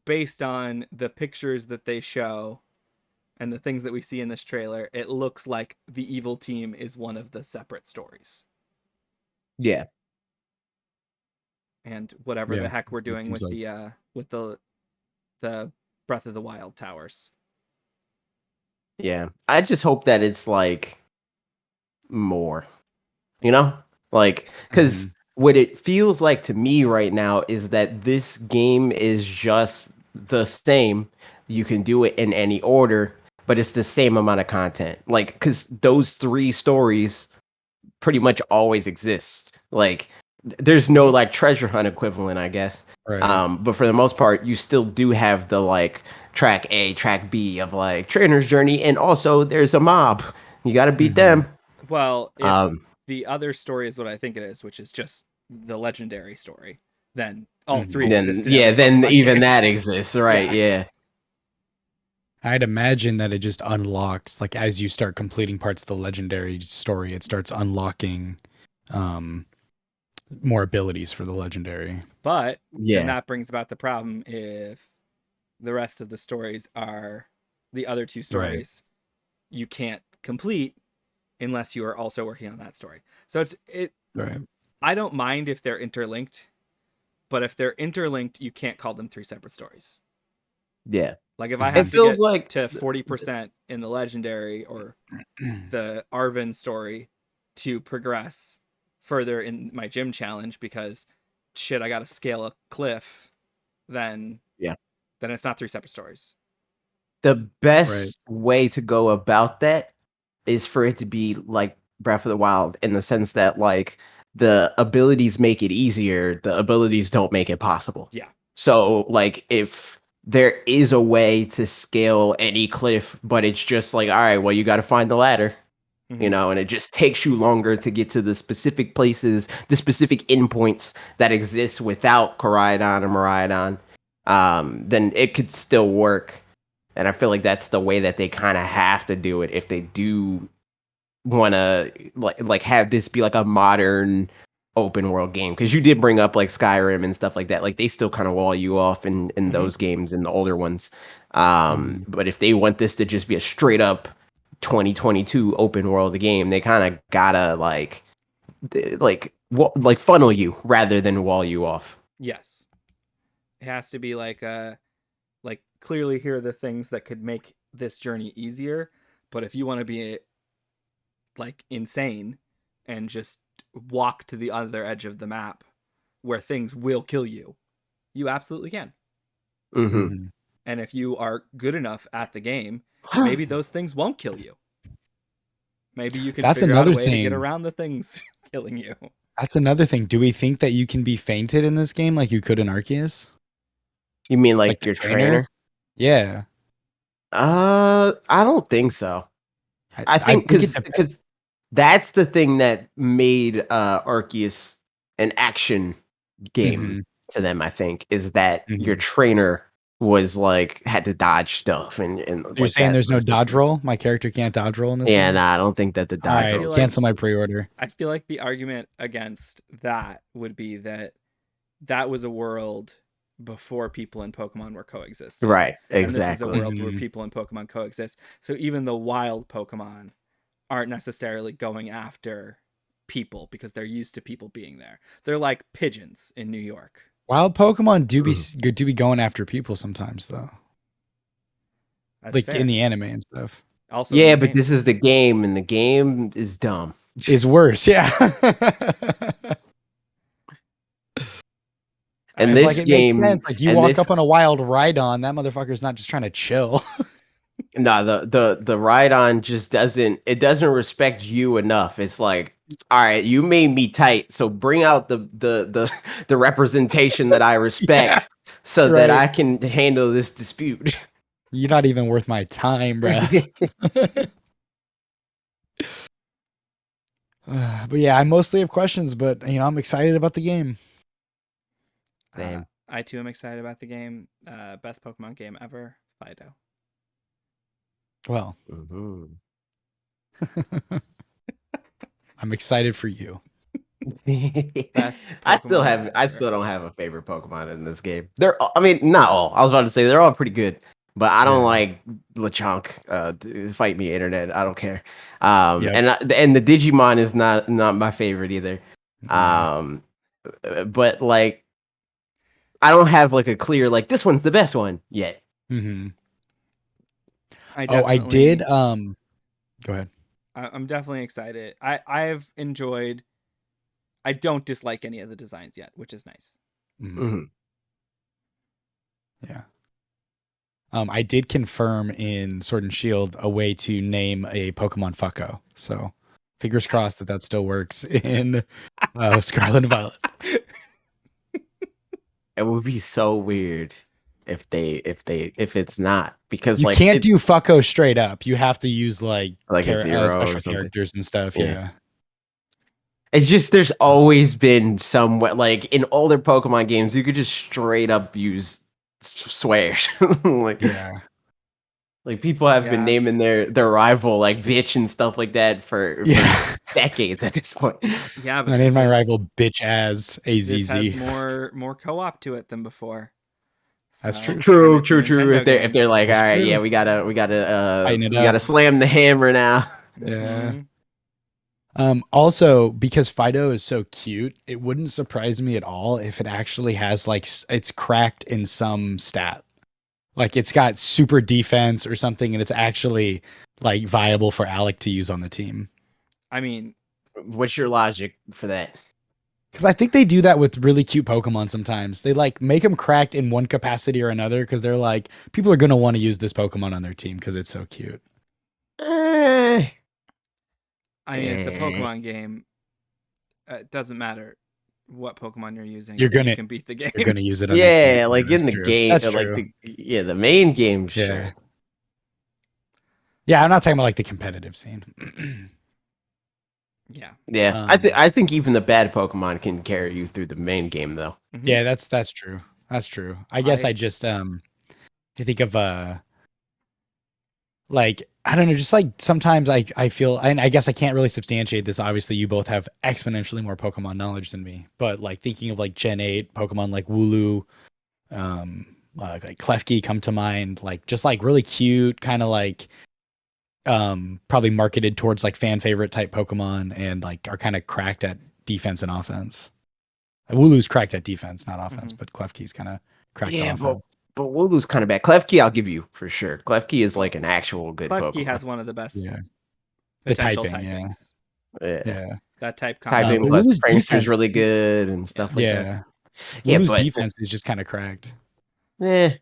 S1: based on the pictures that they show and the things that we see in this trailer, it looks like the evil team is one of the separate stories.
S3: Yeah.
S1: And whatever
S2: Yeah.
S1: the heck we're
S2: It
S1: doing
S2: seems like
S1: with the Breath of the Wild towers.
S3: Yeah. I just hope that it's like more, you know? Like, because
S2: Mhm.
S3: what it feels like to me right now is that this game is just the same. You can do it in any order, but it's the same amount of content. Like, because those 3 stories pretty much always exist. Like, there's no like treasure hunt equivalent, I guess.
S2: Right.
S3: But for the most part, you still do have the like track A, track B of like trainer's journey, and also there's a mob. You got to beat
S2: Mhm.
S3: them.
S1: Well, if
S3: Um,
S1: the other story is what I think it is, which is just the legendary story, then all 3
S2: Mhm.
S3: then
S1: exist in
S3: yeah,
S1: every
S3: then
S1: Pokemon
S3: even
S1: game.
S3: that exists, right?
S1: Yeah.
S3: Yeah.
S2: I'd imagine that it just unlocks, like, as you start completing parts of the legendary story, it starts unlocking um more abilities for the legendary.
S1: But then
S3: Yeah.
S1: that brings about the problem if the rest of the stories are the other 2
S2: Right.
S1: stories you can't complete unless you are also working on that story. So it
S2: Right.
S1: I don't mind if they're interlinked, but if they're interlinked, you can't call them 3 separate stories.
S3: Yeah.
S1: Like if I
S2: Mhm.
S1: have
S3: It
S1: to
S3: feels
S1: get
S3: like
S1: to 40% in the legendary or the Arvin story to progress further in my gym challenge because shit, I got to scale a cliff, then
S3: yeah.
S1: then it's not 3 separate stories.
S3: The
S2: Right.
S3: best way to go about that is for it to be like Breath of the Wild in the sense that like the abilities make it easier, the abilities don't make it possible.
S1: Yeah.
S3: So like if there is a way to scale any cliff, but it's just like, all right, well, you got to find the ladder,
S1: Mhm.
S3: and it just takes you longer to get to the specific places, the specific endpoints that exist without Koraidon or Miraidon, then it could still work. And I feel like that's the way that they kind of have to do it if they do want to like have this be like a modern open world game. Because you did bring up like Skyrim and stuff like that. Like they still kind of wall you off in
S1: Mhm.
S3: those games, in the older ones.
S2: Mhm.
S3: But if they want this to just be a straight up 2022 open world game, they kind of gotta like funnel you rather than wall you off.
S1: Yes. It has to be like clearly here are the things that could make this journey easier, but if you want to be like insane and just walk to the other edge of the map where things will kill you, you absolutely can.
S3: Mm-hmm.
S2: Mhm.
S1: And if you are good enough at the game, maybe those things won't kill you. Maybe you can
S2: That's
S1: figure out a
S2: another
S1: way to get
S2: thing.
S1: around the things killing you.
S2: That's another thing. Do we think that you can be fainted in this game like you could in Arceus?
S3: You mean
S2: Like
S3: like
S2: the
S3: your
S2: trainer?
S3: trainer?
S2: Yeah.
S3: I don't think so. I
S2: I
S3: think
S2: think it
S3: because that's the thing that made Arceus an action game
S2: Mhm.
S3: to them. I think is that your
S2: Mhm.
S3: trainer was like had to dodge stuff and
S2: So you're
S3: like
S2: saying
S3: that
S2: there's
S3: sort
S2: no
S3: of stuff.
S2: dodge roll? My character can't dodge roll in this
S3: Yeah,
S2: game?
S3: nah, I don't think that the
S2: All
S3: dodge
S1: I
S2: right,
S1: feel
S3: rolls
S1: like
S3: work.
S2: cancel my pre-order.
S1: I feel like the argument against that would be that that was a world before people and Pokemon were coexisting.
S3: Right,
S1: And this is a
S3: exactly.
S1: world where
S2: Mhm.
S1: people and Pokemon coexist. So even the wild Pokemon aren't necessarily going after people because they're used to people being there. They're like pigeons in New York.
S2: Wild Pokemon
S3: Mhm.
S2: do be going after people sometimes though.
S1: That's
S2: Like in
S1: fair.
S2: the anime and stuff.
S1: Also in
S3: Yeah,
S1: the
S3: but
S1: game.
S3: this is the game, and the game is dumb.
S2: Is worse, yeah.
S3: And
S1: I
S2: Because like
S3: this
S2: it makes
S3: game,
S2: sense. Like you
S3: and
S2: walk
S3: this
S2: up on a wild Rhydon, that motherfucker's not just trying to chill.
S3: No, the ride on just doesn't respect you enough. It's like, all right, you made me tight, so bring out the representation that I
S2: Yeah,
S3: respect so that
S2: right.
S3: I can handle this dispute.
S2: You're not even worth my time, bruh. But yeah, I mostly have questions, but I'm excited about the game.
S3: Same.
S1: I too am excited about the game. Best Pokemon game ever. Fido.
S2: Well,
S3: Mhm.
S2: I'm excited for you.
S1: Best Pokemon
S3: I
S1: ever.
S3: still don't have a favorite Pokemon in this game. I mean, not all. I was about to say they're all pretty good, but I don't
S2: Yeah.
S3: like Lechonk. Fight me, internet. I don't care.
S2: Yep.
S3: And the Digimon is not my favorite either.
S2: Yeah.
S3: Um, but like I don't have like a clear like this one's the best one yet.
S2: Hmm.
S1: I
S2: Oh, I did.
S1: definitely
S2: Go ahead.
S1: I'm definitely excited. I've enjoyed. I don't dislike any of the designs yet, which is nice.
S2: Mhm.
S3: Mhm.
S2: Yeah. I did confirm in Sword and Shield a way to name a Pokemon Fucko. So fingers crossed that still works in Scarlet and Violet.
S3: It would be so weird if it's not because
S2: You
S3: like
S2: can't
S3: it
S2: do Fucko straight up. You have to use like
S3: like a zero or
S2: special
S3: something.
S2: characters and stuff.
S3: Yeah.
S2: Yeah.
S3: It's just there's always been somewhat like in older Pokemon games you could just straight up use swears like
S2: Yeah.
S3: like people have been
S1: Yeah,
S3: naming their rival like bitch and stuff like that for
S2: Yeah.
S3: decades at this point.
S1: yeah,
S2: I
S1: but
S2: named my rival bitch as
S1: this has
S2: AZZ.
S1: more co-op to it than before.
S2: That's
S1: So,
S2: true.
S1: and
S3: True,
S1: it's a
S3: true, true.
S1: Nintendo
S3: If
S1: game.
S3: they're like, all
S2: That's
S3: right, yeah,
S2: true.
S3: we gotta
S2: Tighten it
S3: we gotta
S2: up.
S3: slam the hammer now.
S2: Yeah.
S1: Hmm.
S2: Also, because Fido is so cute, it wouldn't surprise me at all if it actually has like it's cracked in some stat. Like it's got super defense or something, and it's actually like viable for Alec to use on the team.
S1: I mean,
S3: What's your logic for that?
S2: Because I think they do that with really cute Pokemon sometimes. They like make them cracked in one capacity or another because they're like, people are gonna want to use this Pokemon on their team because it's so cute.
S3: Eh,
S1: I mean, it's a
S3: eh.
S1: Pokemon game. It doesn't matter what Pokemon you're using.
S2: You're
S1: You
S2: gonna
S1: can beat the game.
S2: you're gonna use it on your team.
S3: Yeah, like
S2: That's
S3: in the
S2: true.
S3: game,
S2: That's
S3: like
S2: true.
S3: the main game,
S2: Yeah.
S3: sure.
S2: Yeah, I'm not talking about like the competitive scene.
S1: Yeah.
S3: Yeah, I think even the bad Pokemon can carry you through the main game, though.
S1: Mhm.
S2: Yeah, that's true. That's true. I guess I just I think of like I don't know, just like sometimes I feel, and I guess I can't really substantiate this. Obviously, you both have exponentially more Pokemon knowledge than me, but like thinking of like Gen 8 Pokemon like Wooloo, like Klefki come to mind, like just like really cute, kind of like probably marketed towards like fan favorite type Pokemon and like are kind of cracked at defense and offense. Wooloo's cracked at defense, not offense, but Klefki's kind of cracked
S3: Yeah,
S2: at offense.
S3: but Wooloo's kind of bad. Klefki, I'll give you for sure. Klefki is like an actual good
S1: Klefki
S3: Pokemon.
S1: has one of the best
S2: Yeah. The
S1: potential
S2: typing,
S1: typings.
S2: Yeah.
S1: That type
S3: Typing
S2: but
S3: plus
S2: Wooloo's
S3: Springster's
S2: defense-
S3: really good and stuff like that.
S2: Yeah.
S3: Yeah,
S2: Wooloo's
S3: but
S2: defense is just kind of cracked.
S3: eh,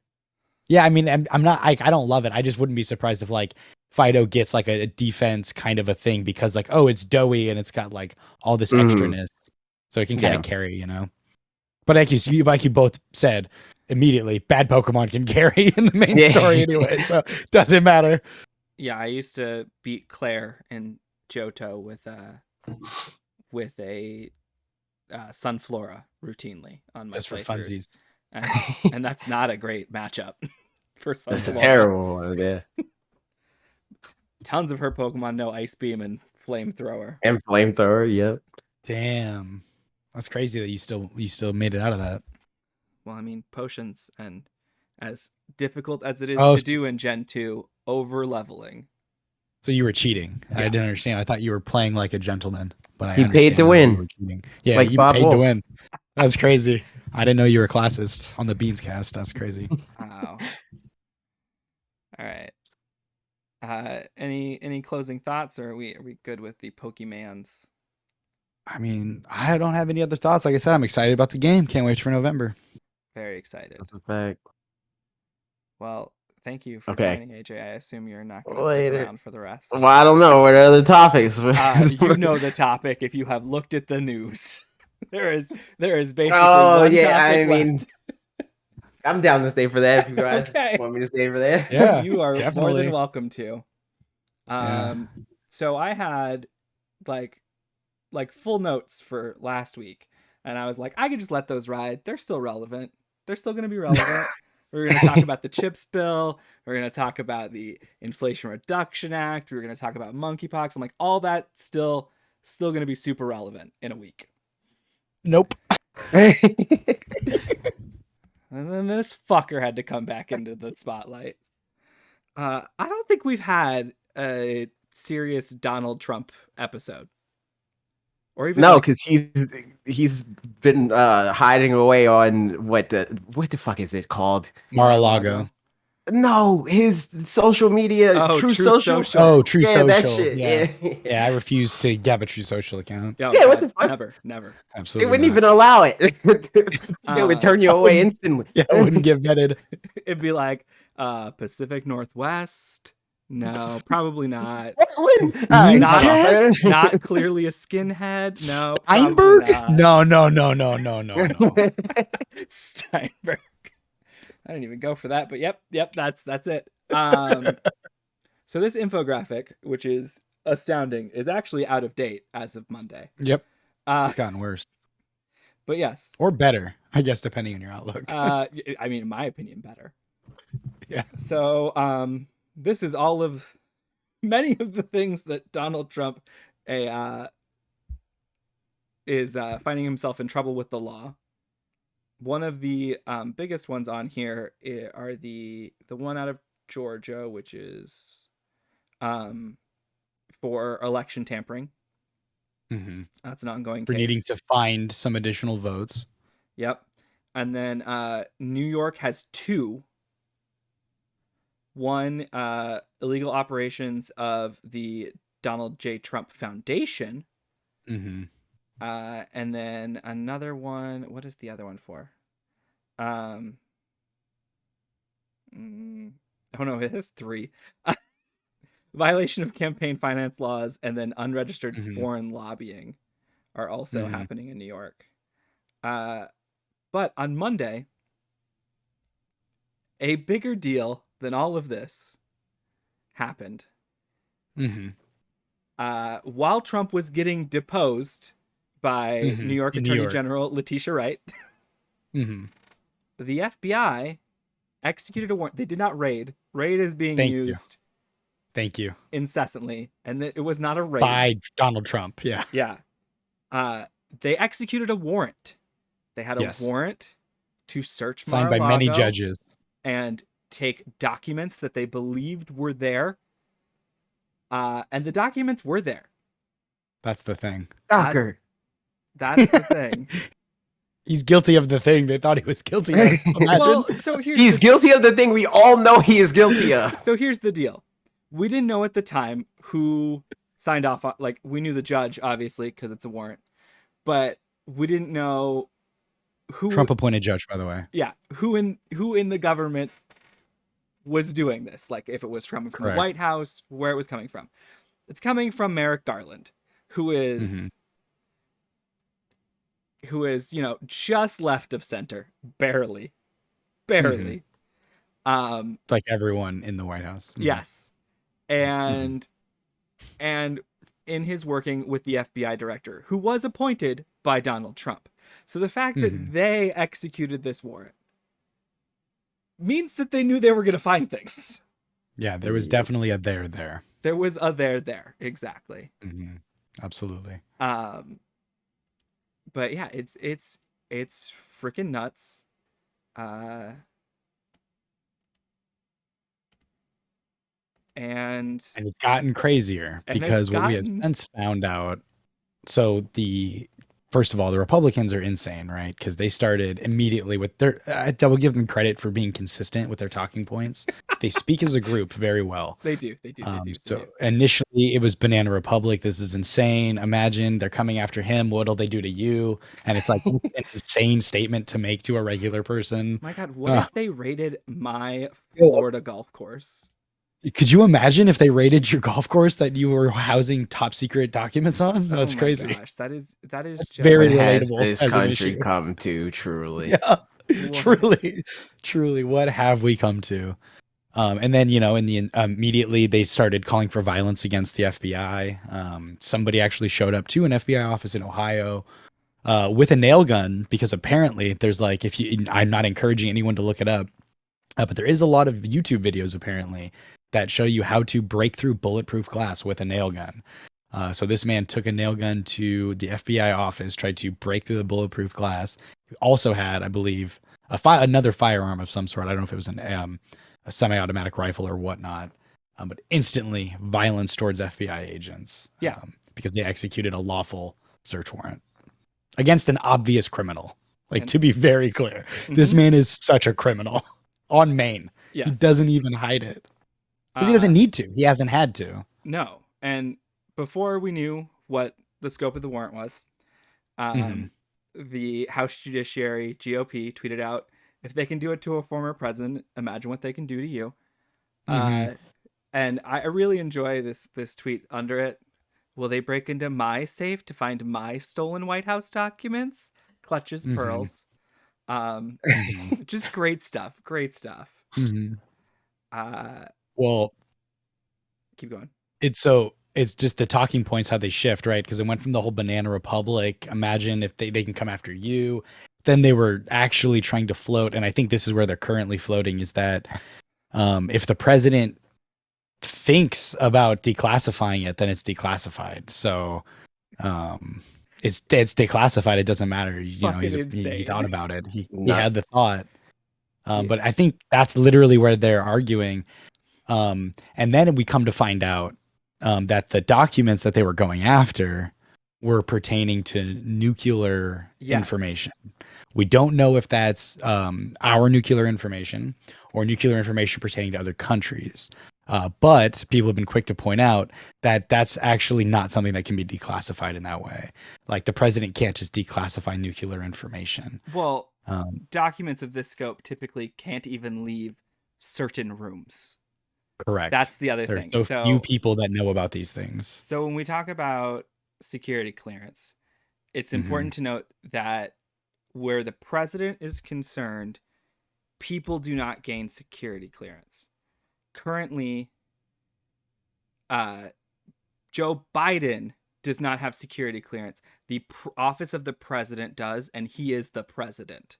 S2: Yeah, I mean, I'm not. I don't love it. I just wouldn't be surprised if like Fido gets like a defense kind of a thing because like, oh, it's doughy and it's got like all this
S3: Mhm.
S2: extraness, so it can kind
S3: Yeah.
S2: of carry, you know. But like you both said immediately, bad Pokemon can carry in the main
S3: Yeah.
S2: story anyway, so doesn't matter.
S1: Yeah, I used to beat Claire in Johto with a Sunflora routinely on my
S2: Just for
S1: playthroughs.
S2: funsies.
S1: And that's not a great matchup for Sunflora.
S3: that's a terrible one. Yeah,
S1: Tons of her Pokemon know Ice Beam and Flamethrower.
S3: and flamethrower. Yep.
S2: Damn, that's crazy that you still made it out of that.
S1: Well, I mean, potions, and as difficult as it is
S2: Oh,
S1: to do in Gen 2, over leveling.
S2: So you were cheating. I
S1: Yeah.
S2: didn't understand. I thought you were playing like a gentleman, but I
S3: He paid to
S2: understand now
S3: win.
S2: you were cheating. Yeah,
S3: Like
S2: you
S3: Bob
S2: paid to
S3: Wolf.
S2: win. That's crazy. I didn't know you were a classist on the Beans cast. That's crazy.
S1: Wow. All right. Any closing thoughts, or are we good with the Pokemans?
S2: I mean, I don't have any other thoughts. Like I said, I'm excited about the game. Can't wait for November.
S1: Very excited.
S3: That's a fact.
S1: Well, thank you for
S3: Okay.
S1: joining, AJ. I assume you're not going to stick
S3: Later.
S1: around for the rest.
S3: Well, I don't know. What are other topics?
S1: You know the topic if you have looked at the news. There is basically
S3: Oh
S1: one
S3: yeah,
S1: topic
S3: I mean,
S1: left.
S3: I'm down to stay for that. If you guys
S1: Okay.
S3: want me to stay for that.
S2: Yeah,
S1: You are more
S2: definitely.
S1: than welcome to.
S2: Yeah.
S1: So I had like full notes for last week, and I was like, I could just let those ride. They're still relevant. They're still going to be relevant. We're going to talk about the chips bill. We're going to talk about the Inflation Reduction Act. We're going to talk about monkeypox. I'm like, all that still going to be super relevant in a week.
S2: Nope.
S1: And then this fucker had to come back into the spotlight. I don't think we've had a serious Donald Trump episode. Or even
S3: No,
S1: like,
S3: because he's been hiding away on what the fuck is it called?
S2: Mar-a-Lago.
S3: No, his social media,
S1: Oh,
S3: True
S1: Truth
S3: Social.
S1: Social.
S2: Oh, True
S3: Yeah,
S2: Social.
S3: that shit.
S2: Yeah.
S3: Yeah.
S2: Yeah, I refuse to have a True Social account.
S1: oh,
S3: Yeah, what
S1: God,
S3: the fuck?
S1: never.
S3: They
S2: Absolutely.
S3: wouldn't
S2: not.
S3: even allow it. They would turn you
S2: I
S3: away
S2: wouldn't-
S3: instantly.
S2: Yeah, I wouldn't get vetted.
S1: It'd be like Pacific Northwest. No, probably not.
S3: Brooklyn?
S2: Means
S3: Not-
S2: cast?
S1: Not clearly a skinhead. No,
S2: Steinberg?
S1: probably not.
S2: No.
S1: Steinberg. I didn't even go for that, but yep, that's it. So this infographic, which is astounding, is actually out of date as of Monday.
S2: Yep. It's gotten worse.
S1: But yes.
S2: Or better, I guess, depending on your outlook.
S1: I mean, in my opinion, better.
S2: Yeah.
S1: So this is all of many of the things that Donald Trump is finding himself in trouble with the law. One of the biggest ones on here are the one out of Georgia, which is for election tampering.
S2: Mm-hmm.
S1: That's an ongoing
S2: For
S1: case.
S2: needing to find some additional votes.
S1: Yep. And then New York has 2 one, illegal operations of the Donald J. Trump Foundation.
S2: Mm-hmm.
S1: And then another one. What is the other one for? Oh no, it has 3. Violation of campaign finance laws and then unregistered
S2: Mm-hmm.
S1: foreign lobbying are also
S2: Mm-hmm.
S1: happening in New York. But on Monday, a bigger deal than all of this happened.
S2: Mm-hmm.
S1: While Trump was getting deposed by
S2: Mm-hmm.
S1: New York
S2: In New
S1: Attorney
S2: York.
S1: General Letitia Wright,
S2: Mm-hmm.
S1: the FBI executed a warrant. They did not raid. Raid is being
S2: Thank you.
S1: used
S2: Thank you.
S1: incessantly, and it was not a raid.
S2: By Donald Trump. Yeah.
S1: Yeah. They executed a warrant. They had a
S2: Yes.
S1: warrant to search
S2: Signed by
S1: Mar-a-Lago
S2: many judges.
S1: and take documents that they believed were there. And the documents were there.
S2: That's the thing.
S3: Docker.
S1: That's the thing.
S2: He's guilty of the thing they thought he was guilty of. Imagine.
S1: Well, so
S3: He's guilty of the thing we all know he is guilty of.
S1: So here's the deal. We didn't know at the time who signed off on, like, we knew the judge, obviously, because it's a warrant. But we didn't know who
S2: Trump appointed judge, by the way.
S1: Yeah, who in the government was doing this? Like, if it was from the White House, where it was coming from. It's coming from Merrick Garland, who is just left of center, barely.
S2: Like everyone in the White House.
S1: Yes, and in his working with the FBI director, who was appointed by Donald Trump. So the fact that they executed this warrant means that they knew they were going to find things.
S2: Yeah, there was definitely a there.
S1: There was a there, exactly.
S2: Mm-hmm. Absolutely.
S1: But yeah, it's freaking nuts. And
S2: it's gotten crazier because what we have since found out. So first of all, the Republicans are insane, right? Because they started immediately with I will give them credit for being consistent with their talking points. They speak as a group very well.
S1: They do.
S2: So initially it was Banana Republic. This is insane. Imagine they're coming after him. What'll they do to you? And it's like an insane statement to make to a regular person.
S1: My God, what if they raided my Florida golf course?
S2: Could you imagine if they raided your golf course that you were housing top secret documents on? That's crazy.
S1: Gosh, that is just
S2: very
S3: relatable.
S2: This
S3: country come to truly?
S2: Yeah, truly. What have we come to? And then immediately they started calling for violence against the FBI. Somebody actually showed up to an FBI office in Ohio with a nail gun because apparently there's like I'm not encouraging anyone to look it up, but there is a lot of YouTube videos apparently that show you how to break through bulletproof glass with a nail gun. So this man took a nail gun to the FBI office, tried to break through the bulletproof glass. He also had, I believe, another firearm of some sort. I don't know if it was a semi-automatic rifle or whatnot, but instantly violence towards FBI agents.
S1: Yeah.
S2: Because they executed a lawful search warrant against an obvious criminal. To be very clear, this man is such a criminal on Maine. Yes. He doesn't even hide it. Because he doesn't need to. He hasn't had to.
S1: No. And before we knew what the scope of the warrant was, the House Judiciary, GOP, tweeted out, if they can do it to a former president, imagine what they can do to you. And I really enjoy this tweet under it. Will they break into my safe to find my stolen White House documents? Clutches pearls. Just great stuff.
S2: Well,
S1: keep going.
S2: It's just the talking points, how they shift, right? Because it went from the whole Banana Republic. Imagine if they can come after you. Then they were actually trying to float, and I think this is where they're currently floating, is that if the president thinks about declassifying it, then it's declassified. So it's declassified. It doesn't matter. He thought about it. He had the thought. But I think that's literally where they're arguing. And then we come to find out that the documents that they were going after were pertaining to nuclear information. We don't know if that's our nuclear information or nuclear information pertaining to other countries. But people have been quick to point out that that's actually not something that can be declassified in that way. Like the president can't just declassify nuclear information.
S1: Well, documents of this scope typically can't even leave certain rooms.
S2: Correct.
S1: That's the other
S2: There
S1: thing.
S2: are so few people that know about these things.
S1: So when we talk about security clearance, it's important to note that where the president is concerned, people do not gain security clearance. Currently, Joe Biden does not have security clearance. The office of the president does, and he is the president.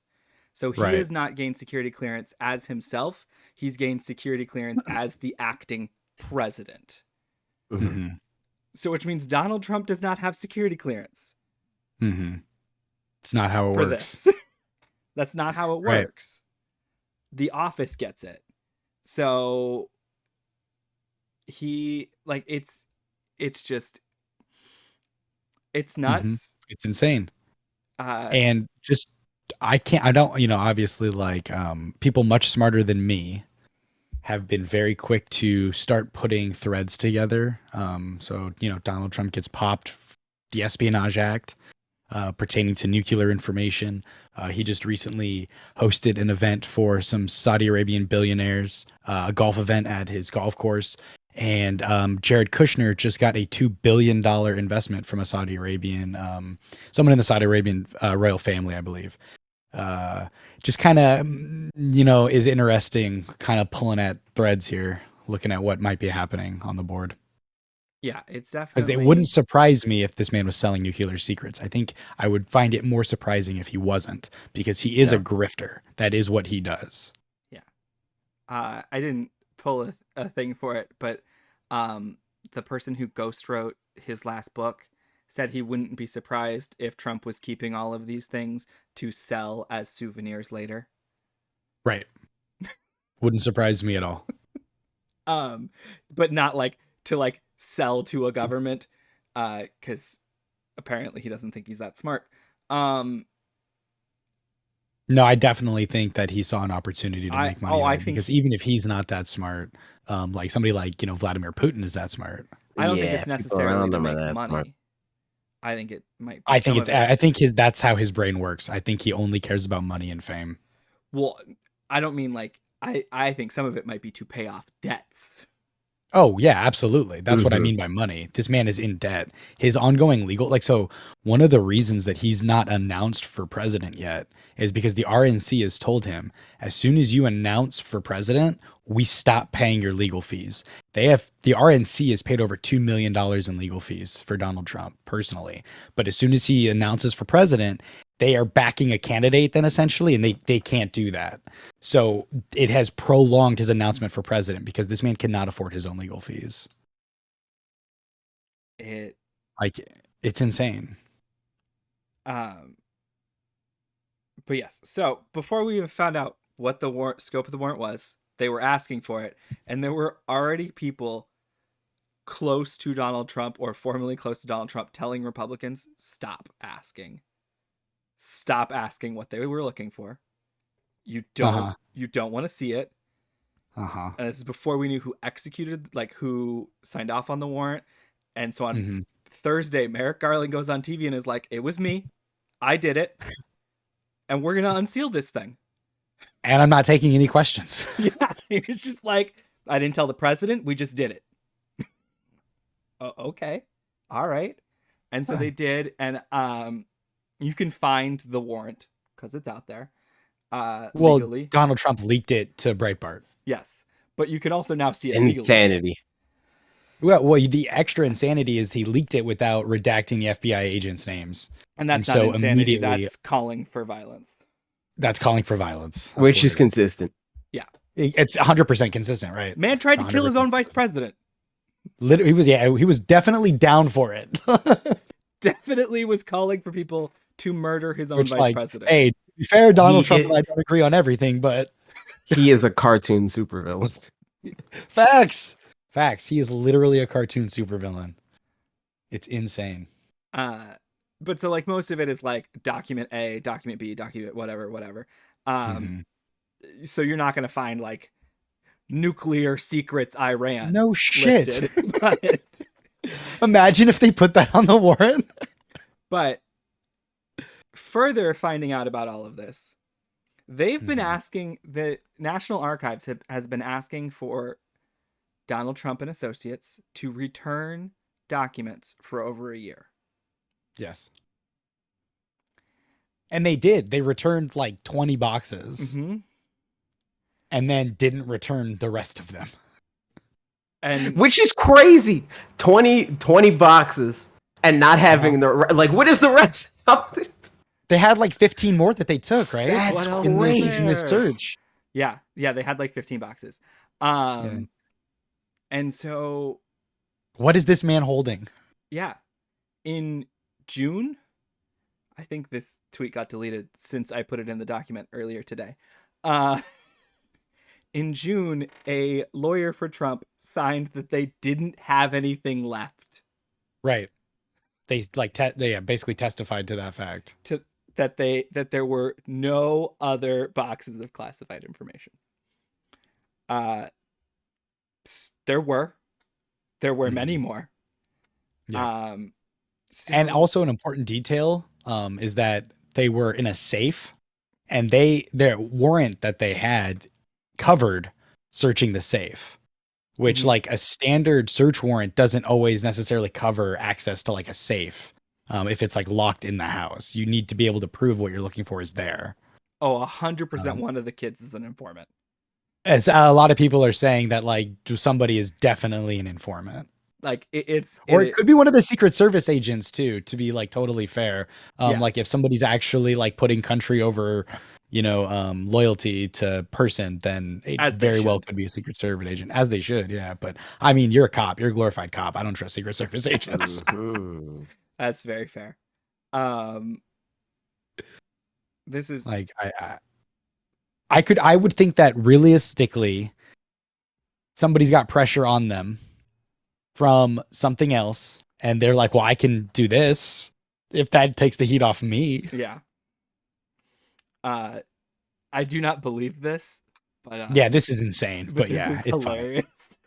S1: So he has not gained security clearance as himself. He's gained security clearance as the acting president.
S2: Mm-hmm.
S1: So which means Donald Trump does not have security clearance.
S2: Mm-hmm. It's not how it works.
S1: That's not how it works. The office gets it. So he like it's just it's nuts.
S2: Mm-hmm. It's insane. And just I don't, obviously like people much smarter than me have been very quick to start putting threads together. So, Donald Trump gets popped, the Espionage Act pertaining to nuclear information. He just recently hosted an event for some Saudi Arabian billionaires, a golf event at his golf course. And Jared Kushner just got a $2 billion investment from a Saudi Arabian, someone in the Saudi Arabian royal family, I believe. Just kind of, is interesting, kind of pulling at threads here, looking at what might be happening on the board.
S1: Yeah, it's definitely...
S2: Because it wouldn't surprise me if this man was selling nuclear secrets. I think I would find it more surprising if he wasn't, because he is a grifter. That is what he does.
S1: Yeah. I didn't pull a thing for it, but the person who ghost wrote his last book said he wouldn't be surprised if Trump was keeping all of these things to sell as souvenirs later.
S2: Right. Wouldn't surprise me at all.
S1: But not like to like sell to a government, because apparently he doesn't think he's that smart.
S2: No, I definitely think that he saw an opportunity to make money.
S1: I think
S2: because even if he's not that smart, like somebody like Vladimir Putin is that smart.
S1: I don't think it's necessarily to make money. Smart. I think it might.
S2: I think that's how his brain works. I think he only cares about money and fame.
S1: Well, I don't mean like I think some of it might be to pay off debts.
S2: Oh, yeah, absolutely. That's what I mean by money. This man is in debt. His ongoing legal, so one of the reasons that he's not announced for president yet is because the RNC has told him, as soon as you announce for president, we stop paying your legal fees. The RNC has paid over $2 million in legal fees for Donald Trump personally. But as soon as he announces for president, they are backing a candidate then essentially, and they can't do that. So it has prolonged his announcement for president because this man cannot afford his own legal fees. It's insane.
S1: But yes, so before we even found out what the scope of the warrant was, they were asking for it, and there were already people close to Donald Trump or formerly close to Donald Trump telling Republicans, stop asking what they were looking for. You don't want to see it. And this is before we knew who executed, like who signed off on the warrant. And so on Thursday, Merrick Garland goes on TV and is like, it was me. I did it. And we're going to unseal this thing.
S2: And I'm not taking any questions.
S1: Yeah. It's just like, I didn't tell the president. We just did it. Okay. All right. And so they did. And you can find the warrant because it's out there. Legally.
S2: Donald Trump leaked it to Breitbart.
S1: Yes. But you can also now see it
S3: Insanity.
S2: Well, the extra insanity is he leaked it without redacting the FBI agents' names.
S1: And that's not insanity. That's calling for violence.
S2: That's calling for violence.
S3: Which is consistent.
S1: Yeah.
S2: It's 100% consistent, right?
S1: Man tried to kill his own vice president.
S2: Literally, he was definitely down for it.
S1: Definitely was calling for people to murder his own vice president.
S2: Hey, to be fair, Donald Trump and I don't agree on everything, but
S3: he is a cartoon supervillain.
S2: Facts. He is literally a cartoon supervillain. It's insane.
S1: But so like most of it is like document A, document B, document whatever. So you're not going to find like nuclear secrets Iran
S2: No shit.
S1: listed.
S2: Imagine if they put that on the warrant.
S1: But further finding out about all of this, they've been asking, the National Archives has been asking for Donald Trump and associates to return documents for over a year.
S2: Yes. And they did. They returned like 20 boxes and then didn't return the rest of them.
S1: And
S3: which is crazy. 20 boxes and not having like, what is the rest?
S2: They had like 15 more that they took, right?
S3: That's
S2: in this search.
S1: Yeah, they had like 15 boxes. And so
S2: what is this man holding?
S1: Yeah. In June, I think this tweet got deleted since I put it in the document earlier today. In June, a lawyer for Trump signed that they didn't have anything left.
S2: Right. They like they basically testified to that fact.
S1: That there were no other boxes of classified information. There were many more.
S2: Yeah. And also an important detail is that they were in a safe, and their warrant that they had covered searching the safe, which like a standard search warrant doesn't always necessarily cover access to like a safe. If it's like locked in the house, you need to be able to prove what you're looking for is there.
S1: Oh, 100% one of the kids is an informant.
S2: As a lot of people are saying that like somebody is definitely an informant.
S1: Like it
S2: could be one of the Secret Service agents too, to be like totally fair.
S1: Yes.
S2: Like if somebody's actually like putting country over, loyalty to person, then it very well could be a Secret Service agent, as they should. Yeah. But I mean, you're a cop, you're a glorified cop. I don't trust Secret Service agents.
S1: That's very fair. This is
S2: like, I would think that realistically somebody's got pressure on them from something else, and they're like, well, I can do this if that takes the heat off me.
S1: Yeah. I do not believe this, but
S2: yeah, this is insane. But
S1: this is
S2: it's
S1: hilarious.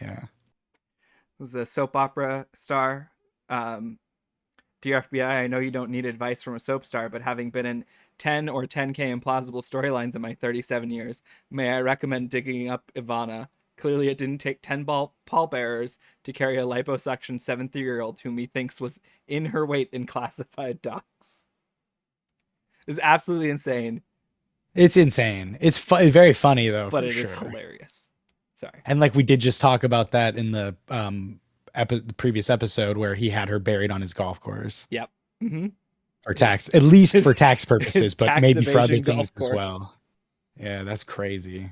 S2: Yeah.
S1: This is a soap opera star. Dear FBI, I know you don't need advice from a soap star, but having been in 10 or 10K implausible storylines in my 37 years, may I recommend digging up Ivana. Clearly, it didn't take 10 pallbearers to carry a liposuction 7-year-old whom he thinks was in her weight in classified docs. It's absolutely insane.
S2: It's insane. It's very funny, though.
S1: But it is hilarious. Sorry.
S2: And like we did just talk about that in the previous episode where he had her buried on his golf course.
S1: Yep.
S2: For tax, at least for tax purposes, but
S1: tax
S2: maybe for other things
S1: course
S2: as well. Yeah, that's crazy.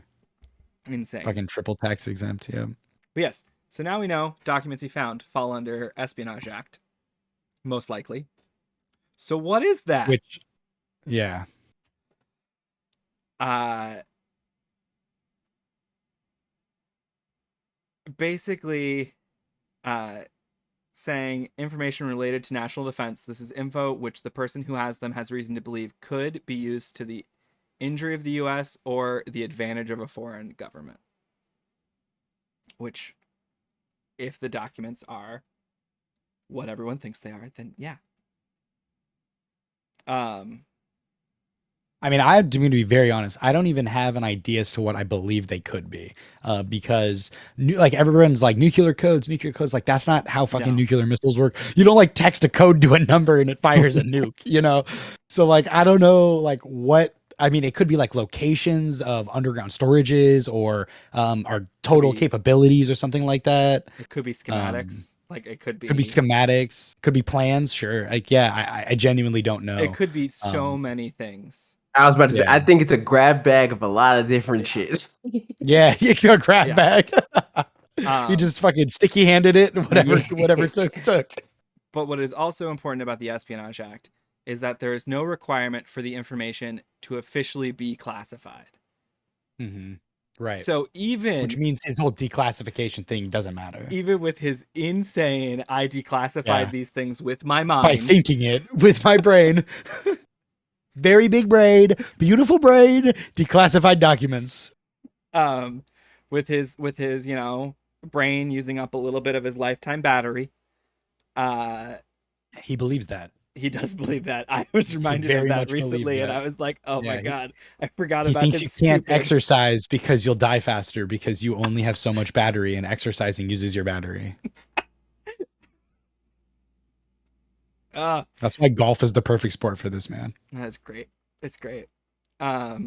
S1: Insane.
S2: Fucking triple tax exempt, yeah.
S1: But yes, so now we know documents he found fall under Espionage Act, most likely. So what is that?
S2: Which, yeah.
S1: Basically, saying information related to national defense. This is info which the person who has them has reason to believe could be used to the injury of the U.S. or the advantage of a foreign government. Which, if the documents are what everyone thinks they are, then yeah.
S2: I mean, I'm going to be very honest. I don't even have an idea as to what I believe they could be, because like everyone's like nuclear codes. Like that's not how fucking nuclear missiles work. You don't like text a code to a number and it fires a nuke, So like, I don't know like what. I mean, it could be like locations of underground storages or our total capabilities or something like that.
S1: It could be schematics. Like it could be
S2: schematics, could be plans. Sure. Like, yeah, I genuinely don't know.
S1: It could be so many things.
S3: I was about to say, I think it's a grab bag of a lot of different shit.
S2: Yeah, you can grab bag. You just fucking sticky handed it and whatever took.
S1: But what is also important about the Espionage Act is that there is no requirement for the information to officially be classified.
S2: Mm-hmm. Right.
S1: So which
S2: means his whole declassification thing doesn't matter.
S1: Even with his insane, I declassified these things with my mind.
S2: By thinking it with my brain. very big brain, beautiful brain, declassified documents.
S1: With his brain using up a little bit of his lifetime battery.
S2: He believes that.
S1: He does believe that. I was reminded of
S2: very
S1: that
S2: much
S1: recently,
S2: believes
S1: and
S2: that.
S1: I was like, "Oh my
S2: Yeah,
S1: god, I forgot
S2: He
S1: about
S2: thinks
S1: this."
S2: you can't
S1: Stupid.
S2: exercise because you'll die faster because you only have so much battery, and exercising uses your battery. That's why golf is the perfect sport for this man.
S1: That's great. It's great. But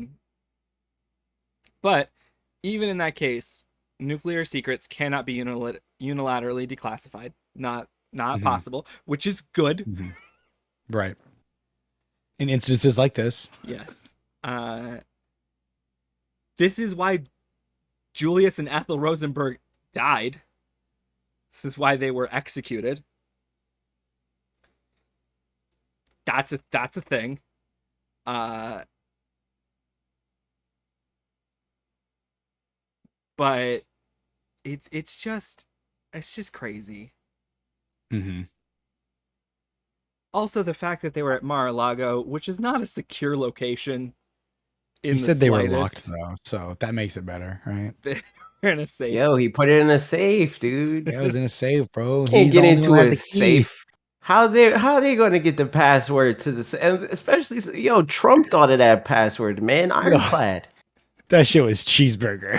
S1: even in that case, nuclear secrets cannot be unilaterally declassified. Not
S2: Mhm.
S1: possible, which is good.
S2: Mhm. Right. In instances like this.
S1: Yes. This is why Julius and Ethel Rosenberg died. This is why they were executed. That's a thing. But it's just crazy.
S2: Mm-hmm.
S1: Also, the fact that they were at Mar-a-Lago, which is not a secure location.
S2: He said they were locked though, so that makes it better, right?
S1: They're in a safe.
S3: Yo, he put it in a safe, dude.
S2: Yeah, it was in a safe, bro.
S3: Can't
S2: He's
S3: get
S2: the only
S3: into
S2: one that had
S3: a
S2: the key.
S3: safe. How they going to get the password to the and especially Trump thought of that password, man. Ironclad.
S2: That shit was cheeseburger.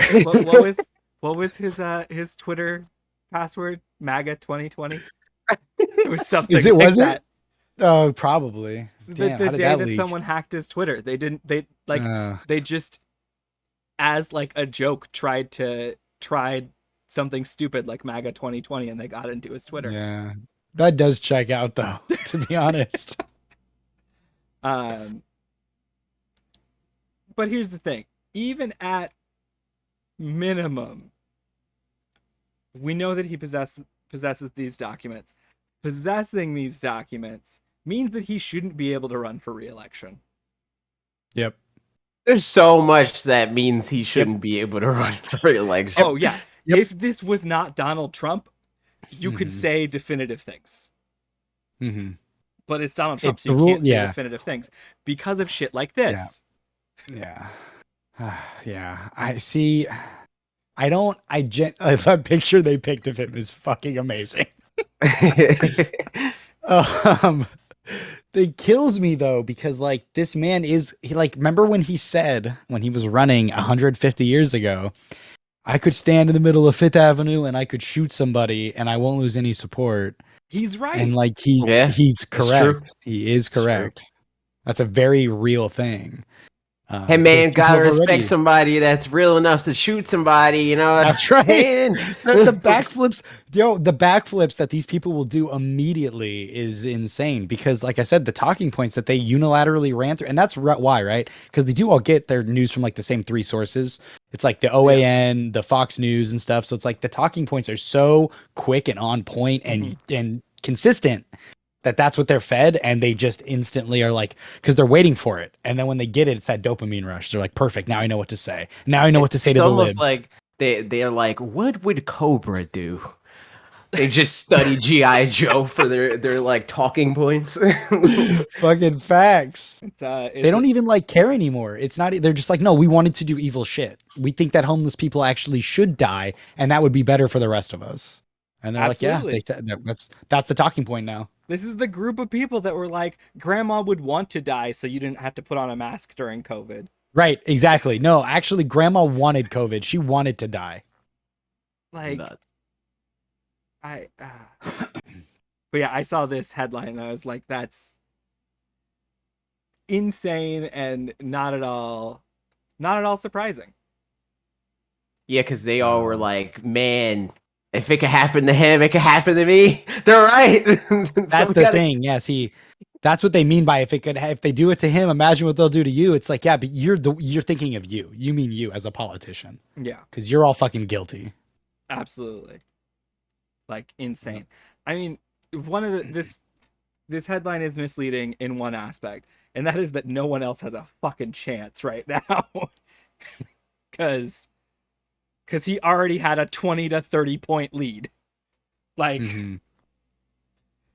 S1: what was his Twitter password? MAGA 2020. It was something.
S2: Is it?
S1: Like
S2: was
S1: that.
S2: it? Oh, probably.
S1: The
S2: Damn, how did
S1: day that
S2: leak?
S1: someone hacked his Twitter, they just as like a joke tried something stupid like MAGA 2020, and they got into his Twitter.
S2: Yeah, that does check out though. To be honest.
S1: But here's the thing: even at minimum, we know that he possesses these documents. Possessing these documents means that he shouldn't be able to run for re-election.
S2: Yep.
S3: There's so much that means he shouldn't be able to run for re-election.
S1: Oh yeah. Yep. If this was not Donald Trump, you could say definitive things.
S2: Mm-hmm.
S1: But it's Donald Trump, so you can't say definitive things because of shit like this.
S2: Yeah. Yeah. I see. That picture they picked of him is fucking amazing. It kills me though, because like this man remember when he said, when he was running 150 years ago, I could stand in the middle of Fifth Avenue and I could shoot somebody and I won't lose any support.
S1: He's right.
S2: And like he's correct. He is correct. That's a very real thing.
S3: Hey man, gotta respect somebody that's real enough to shoot somebody, you know.
S2: That's right. The backflips, the backflips that these people will do immediately is insane. Because, like I said, the talking points that they unilaterally ran through, and that's why, right? Because they do all get their news from like the same three sources. It's like the OAN, the Fox News, and stuff. So it's like the talking points are so quick and on point and consistent. That's what they're fed, and they just instantly are like, because they're waiting for it, and then when they get it, it's that dopamine rush. They're like, perfect, now I know what to say. Now I know what to say to the libs.
S3: It's almost like they're like, what would Cobra do? They just study G.I. Joe for their like talking points.
S2: Fucking facts.
S1: They
S2: don't even like care anymore. It's not. They're just like, no, we wanted to do evil shit. We think that homeless people actually should die, and that would be better for the rest of us. And they're
S1: Absolutely.
S2: like, yeah, that's the talking point now.
S1: This is the group of people that were like, grandma would want to die so you didn't have to put on a mask during COVID.
S2: Right, exactly. No, actually, grandma wanted COVID. She wanted to die.
S1: Like, but yeah, I saw this headline and I was like, that's insane and not at all surprising.
S3: Yeah, because they all were like, man, if it could happen to him, it could happen to me. They're right.
S2: That's the thing. Yeah, see, that's what they mean by if they do it to him, imagine what they'll do to you. It's like, yeah, but you're thinking of you. You mean you as a politician.
S1: Yeah.
S2: Because you're all fucking guilty.
S1: Absolutely. Like, insane. I mean, one of this headline is misleading in one aspect, and that is that no one else has a fucking chance right now. Because he already had a 20 to 30 point lead. Like,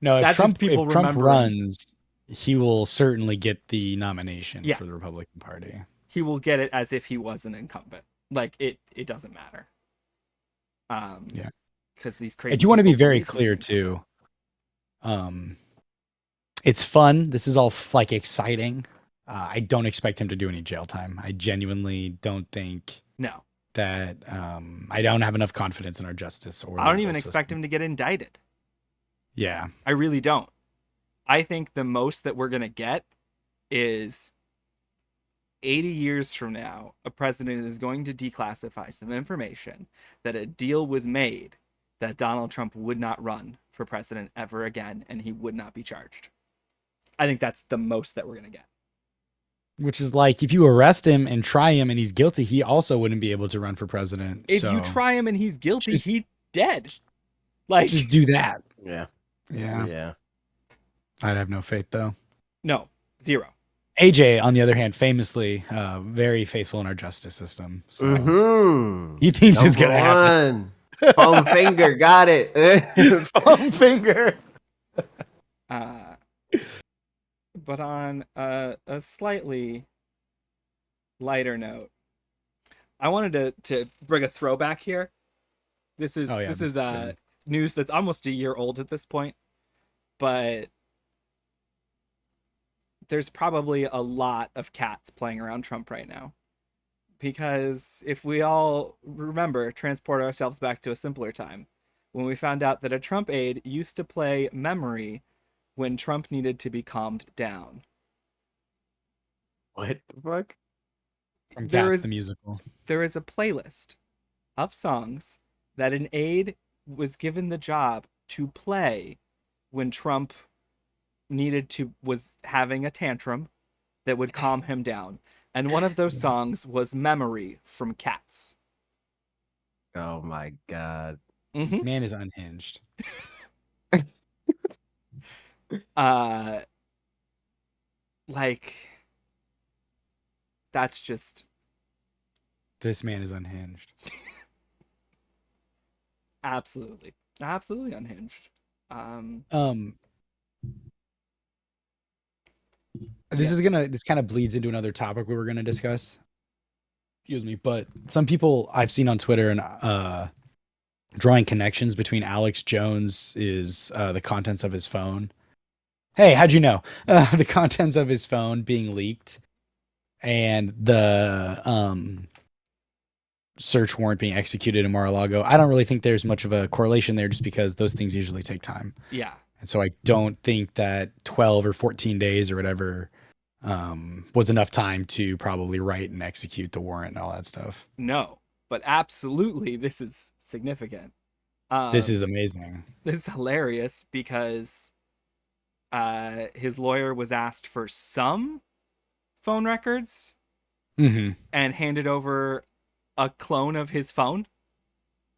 S2: no, if Trump runs, he will certainly get the nomination
S1: Yeah.
S2: for the Republican Party.
S1: He will get it as if he was an incumbent. Like it doesn't matter.
S2: Yeah.
S1: Because these crazy.
S2: I do want to be
S1: people
S2: very
S1: believe he's
S2: clear
S1: an incumbent.
S2: too. It's fun. This is all like exciting. I don't expect him to do any jail time. I genuinely don't think
S1: No,
S2: that. I don't have enough confidence in our justice or.
S1: I don't even expect him to get indicted.
S2: Yeah.
S1: I really don't. I think the most that we're gonna get is 80 years from now, a president is going to declassify some information that a deal was made that Donald Trump would not run for president ever again and he would not be charged. I think that's the most that we're going to get.
S2: Which is like, if you arrest him and try him and he's guilty, he also wouldn't be able to run for president.
S1: If
S2: so
S1: you try him and he's guilty,
S2: just-
S1: he's dead. Like,
S2: just do that.
S3: Yeah.
S2: Yeah.
S3: Yeah.
S2: I'd have no faith though.
S1: no, zero.
S2: AJ, on the other hand, famously very faithful in our justice system. So he thinks it's gonna happen.
S3: Foam finger, got it.
S2: Foam finger.
S1: But on a slightly lighter note, I wanted to bring a throwback here. This is news that's almost a year old at this point, but there's probably a lot of cats playing around Trump right now. Because if we all remember, transport ourselves back to a simpler time, when we found out that a Trump aide used to play Memory when Trump needed to be calmed down.
S3: What the fuck?
S2: From Cats the musical.
S1: There is a playlist of songs that an aide was given the job to play when Trump was having a tantrum that would calm him down. And one of those songs was Memory from Cats.
S3: Oh my God.
S2: This man is unhinged.
S1: Like, that's just...
S2: This man is unhinged.
S1: Absolutely unhinged.
S2: This kind of bleeds into another topic we were gonna discuss. Excuse me, but some people I've seen on Twitter and drawing connections between Alex Jones is the contents of his phone. Hey, how'd you know? The contents of his phone being leaked and the search warrant being executed in Mar-a-Lago. I don't really think there's much of a correlation there just because those things usually take time.
S1: Yeah.
S2: And so I don't think that 12 or 14 days or whatever was enough time to probably write and execute the warrant and all that stuff.
S1: No, but absolutely this is significant.
S2: This is amazing.
S1: This is hilarious because his lawyer was asked for some phone records
S2: Mm-hmm.
S1: and handed over a clone of his phone.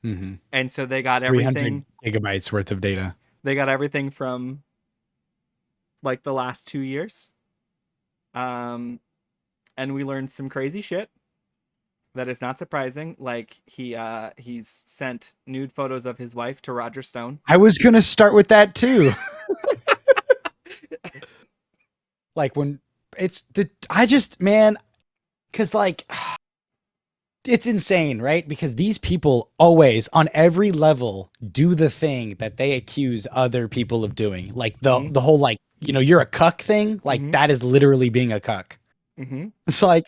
S2: Mm-hmm.
S1: And so they got everything.
S2: 300 gigabytes worth of data.
S1: They got everything from like the last 2 years. And we learned some crazy shit that is not surprising. Like he's sent nude photos of his wife to Roger Stone.
S2: I was going to start with that too. Like when cause like it's insane, right? Because these people always on every level do the thing that they accuse other people of doing. Like the whole, like, you know, you're a cuck thing. Like that is literally being a cuck.
S1: Mm-hmm.
S2: It's like,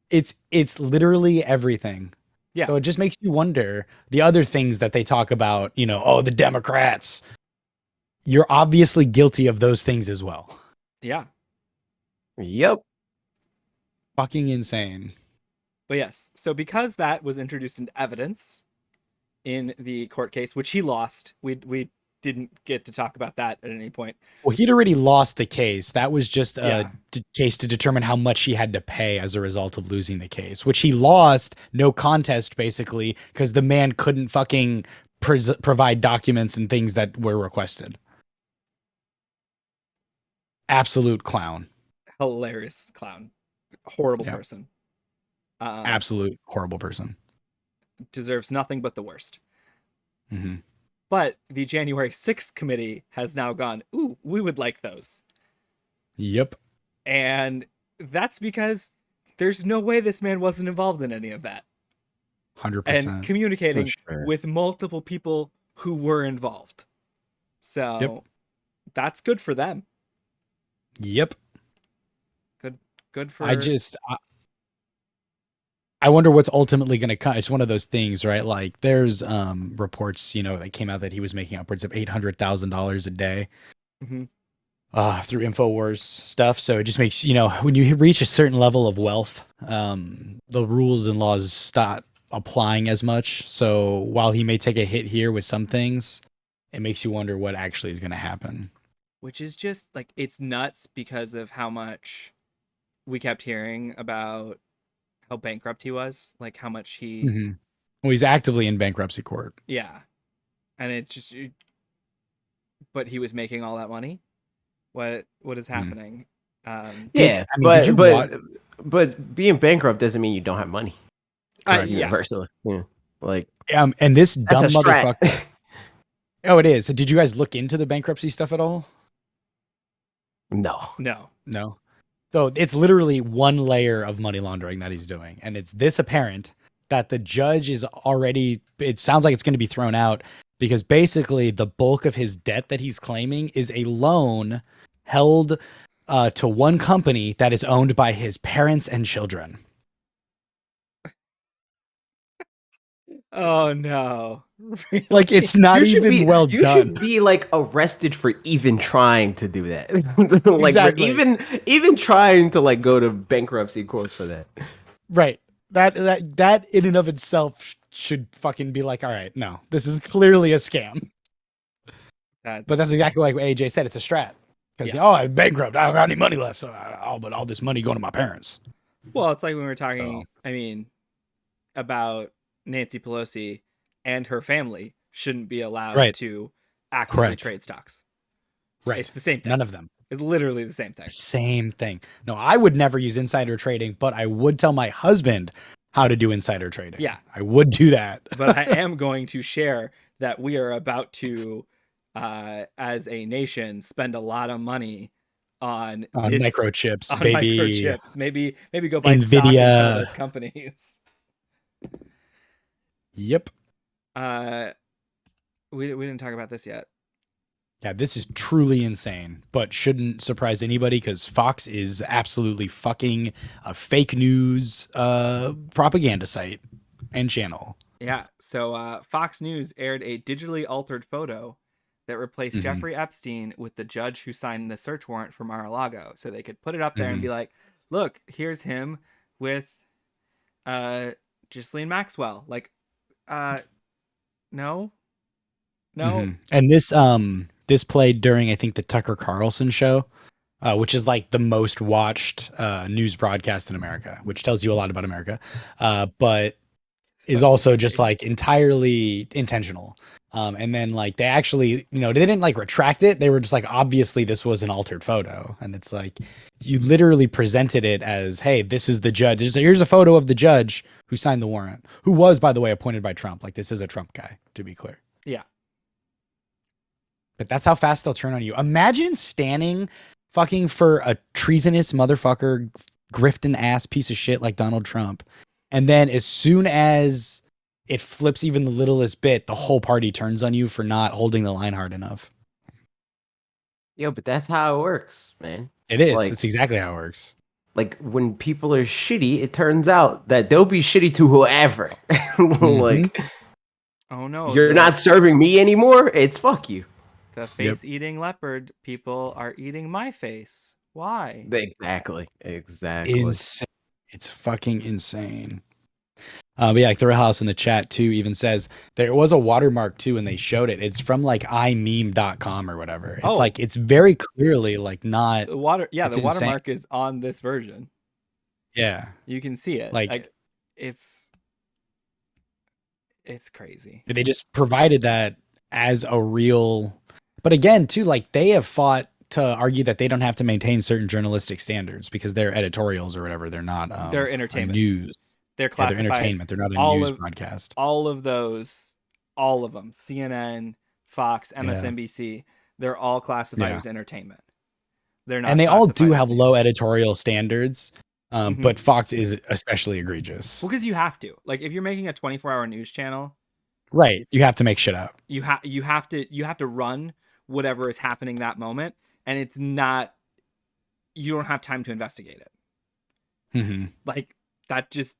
S2: it's literally everything.
S1: Yeah.
S2: So it just makes you wonder the other things that they talk about, you know, oh, the Democrats, you're obviously guilty of those things as well.
S1: Yeah.
S3: Yep.
S2: Fucking insane.
S1: But yes, so because that was introduced into evidence in the court case, which he lost, we didn't get to talk about that at any point.
S2: Well, he'd already lost the case. That was just a case to determine how much he had to pay as a result of losing the case, which he lost, no contest, basically, because the man couldn't fucking provide documents and things that were requested. Absolute clown.
S1: Hilarious clown. Horrible person.
S2: Absolute horrible person.
S1: Deserves nothing but the worst.
S2: Mm-hmm.
S1: But the January 6th committee has now gone, ooh, we would like those.
S2: Yep.
S1: And that's because there's no way this man wasn't involved in any of that.
S2: 100%.
S1: And communicating
S3: sure.
S1: with multiple people who were involved. So that's good for them.
S2: Yep.
S1: Good for
S2: I wonder what's ultimately going to come. It's one of those things, right? Like there's reports, that came out that he was making upwards of $800,000 a day through InfoWars stuff. So it just makes, when you reach a certain level of wealth, the rules and laws stop applying as much. So while he may take a hit here with some things, it makes you wonder what actually is going to happen.
S1: Which is just like, it's nuts because of how much we kept hearing about how bankrupt he was, like how much he
S2: Well, he's actively in bankruptcy court.
S1: Yeah. And it just but he was making all that money. What is happening?
S3: But being bankrupt doesn't mean you don't have money. Universally. Yeah. Like
S2: and this dumb
S3: motherfucker.
S2: Oh, it is. So did you guys look into the bankruptcy stuff at all?
S1: No.
S2: So it's literally one layer of money laundering that he's doing. And it's this apparent that the judge is already, it sounds like it's going to be thrown out because basically the bulk of his debt that he's claiming is a loan held to one company that is owned by his parents and children.
S1: Oh no. Really?
S2: Like it's not even well done.
S3: You should be like arrested for even trying to do that. Like
S2: Exactly.
S3: even trying to like go to bankruptcy court for that.
S2: Right. That in and of itself should fucking be like, all right, no, this is clearly a scam. But that's exactly like what AJ said. It's a strat. Because I'm bankrupt. I don't got any money left. So but all this money going to my parents.
S1: Well, it's like when we were talking, about Nancy Pelosi and her family shouldn't be allowed to actively trade stocks.
S2: Right.
S1: It's the same thing.
S2: None of them.
S1: It's literally the same thing.
S2: Same thing. No, I would never use insider trading, but I would tell my husband how to do insider trading.
S1: Yeah.
S2: I would do that.
S1: But I am going to share that we are about to, as a nation, spend a lot of money on
S2: microchips,
S1: on
S2: baby.
S1: Microchips. Maybe go buy stock in some of those companies.
S2: Yep.
S1: We didn't talk about this yet.
S2: Yeah, this is truly insane, but shouldn't surprise anybody because Fox is absolutely fucking a fake news propaganda site and channel.
S1: Yeah, so Fox News aired a digitally altered photo that replaced Jeffrey Epstein with the judge who signed the search warrant for Mar-a-Lago. So they could put it up there and be like, look, here's him with Ghislaine Maxwell. Like, no.
S2: And this played during, I think, the Tucker Carlson show, which is like the most watched news broadcast in America, which tells you a lot about America, but is also just like entirely intentional. And then like they actually, they didn't like retract it. They were just like, obviously this was an altered photo. And it's like, you literally presented it as, hey, this is the judge. Here's a photo of the judge who signed the warrant, who was, by the way, appointed by Trump. Like this is a Trump guy, to be clear.
S1: Yeah.
S2: But that's how fast they'll turn on you. Imagine standing fucking for a treasonous motherfucker, grifting ass piece of shit like Donald Trump. And then as soon as it flips even the littlest bit, the whole party turns on you for not holding the line hard enough.
S3: Yo, but that's how it works, man.
S2: It is. It's exactly how it works.
S3: Like when people are shitty, it turns out that they'll be shitty to whoever. Like,
S1: oh no,
S3: you're not serving me anymore. It's fuck you.
S1: The face-eating leopard people are eating my face. Why?
S3: Exactly.
S2: Insane. It's fucking insane. But yeah, like the Real House in the chat too even says there was a watermark too, and they showed it. It's from like imeme.com or whatever. It's like it's very clearly like not
S1: the watermark is on this version.
S2: Yeah,
S1: you can see it. Like it's crazy.
S2: They just provided that as a real. But again, too, like they have fought to argue that they don't have to maintain certain journalistic standards because they're editorials or whatever. They're not.
S1: They're entertainment
S2: news.
S1: They're classified.
S2: They're entertainment. They're not a news broadcast.
S1: All of them. CNN, Fox, MSNBC. They're all classified as entertainment. They're not,
S2: And they all do
S1: classified as
S2: have low
S1: news.
S2: editorial standards,
S1: Mhm.
S2: but Fox is especially egregious.
S1: Well, because you have to. Like, if you're making a 24-hour news channel,
S2: Right. You have to make shit up.
S1: you have to run whatever is happening that moment, and it's not. You don't have time to investigate it.
S2: hmm
S1: Like, that just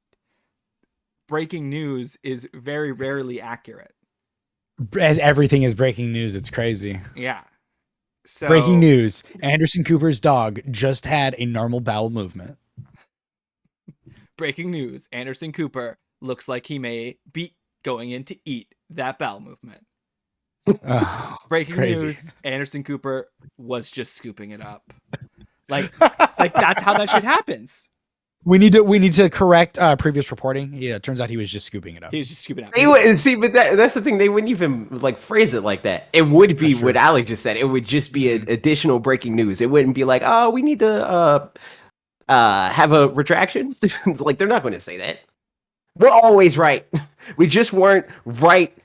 S1: breaking news is very rarely accurate.
S2: As everything is breaking news, it's crazy.
S1: Yeah. So
S2: Breaking news: Anderson Cooper's dog just had a normal bowel movement.
S1: breaking news: Anderson Cooper looks like he may be going in to eat that bowel movement.
S2: Oh,
S1: Breaking
S2: crazy.
S1: news: Anderson Cooper was just scooping it up. Like that's how that shit happens.
S2: We need to correct previous reporting. Yeah, it turns out he was just scooping it up.
S1: He was just scooping it up.
S3: They would see, but that's the thing. They wouldn't even like phrase it like that. It would be
S2: That's
S3: what
S2: true.
S3: Alec just said. It would just be additional breaking news. It wouldn't be like, oh, we need to have a retraction. It's like they're not going to say that. We're always right. We just weren't right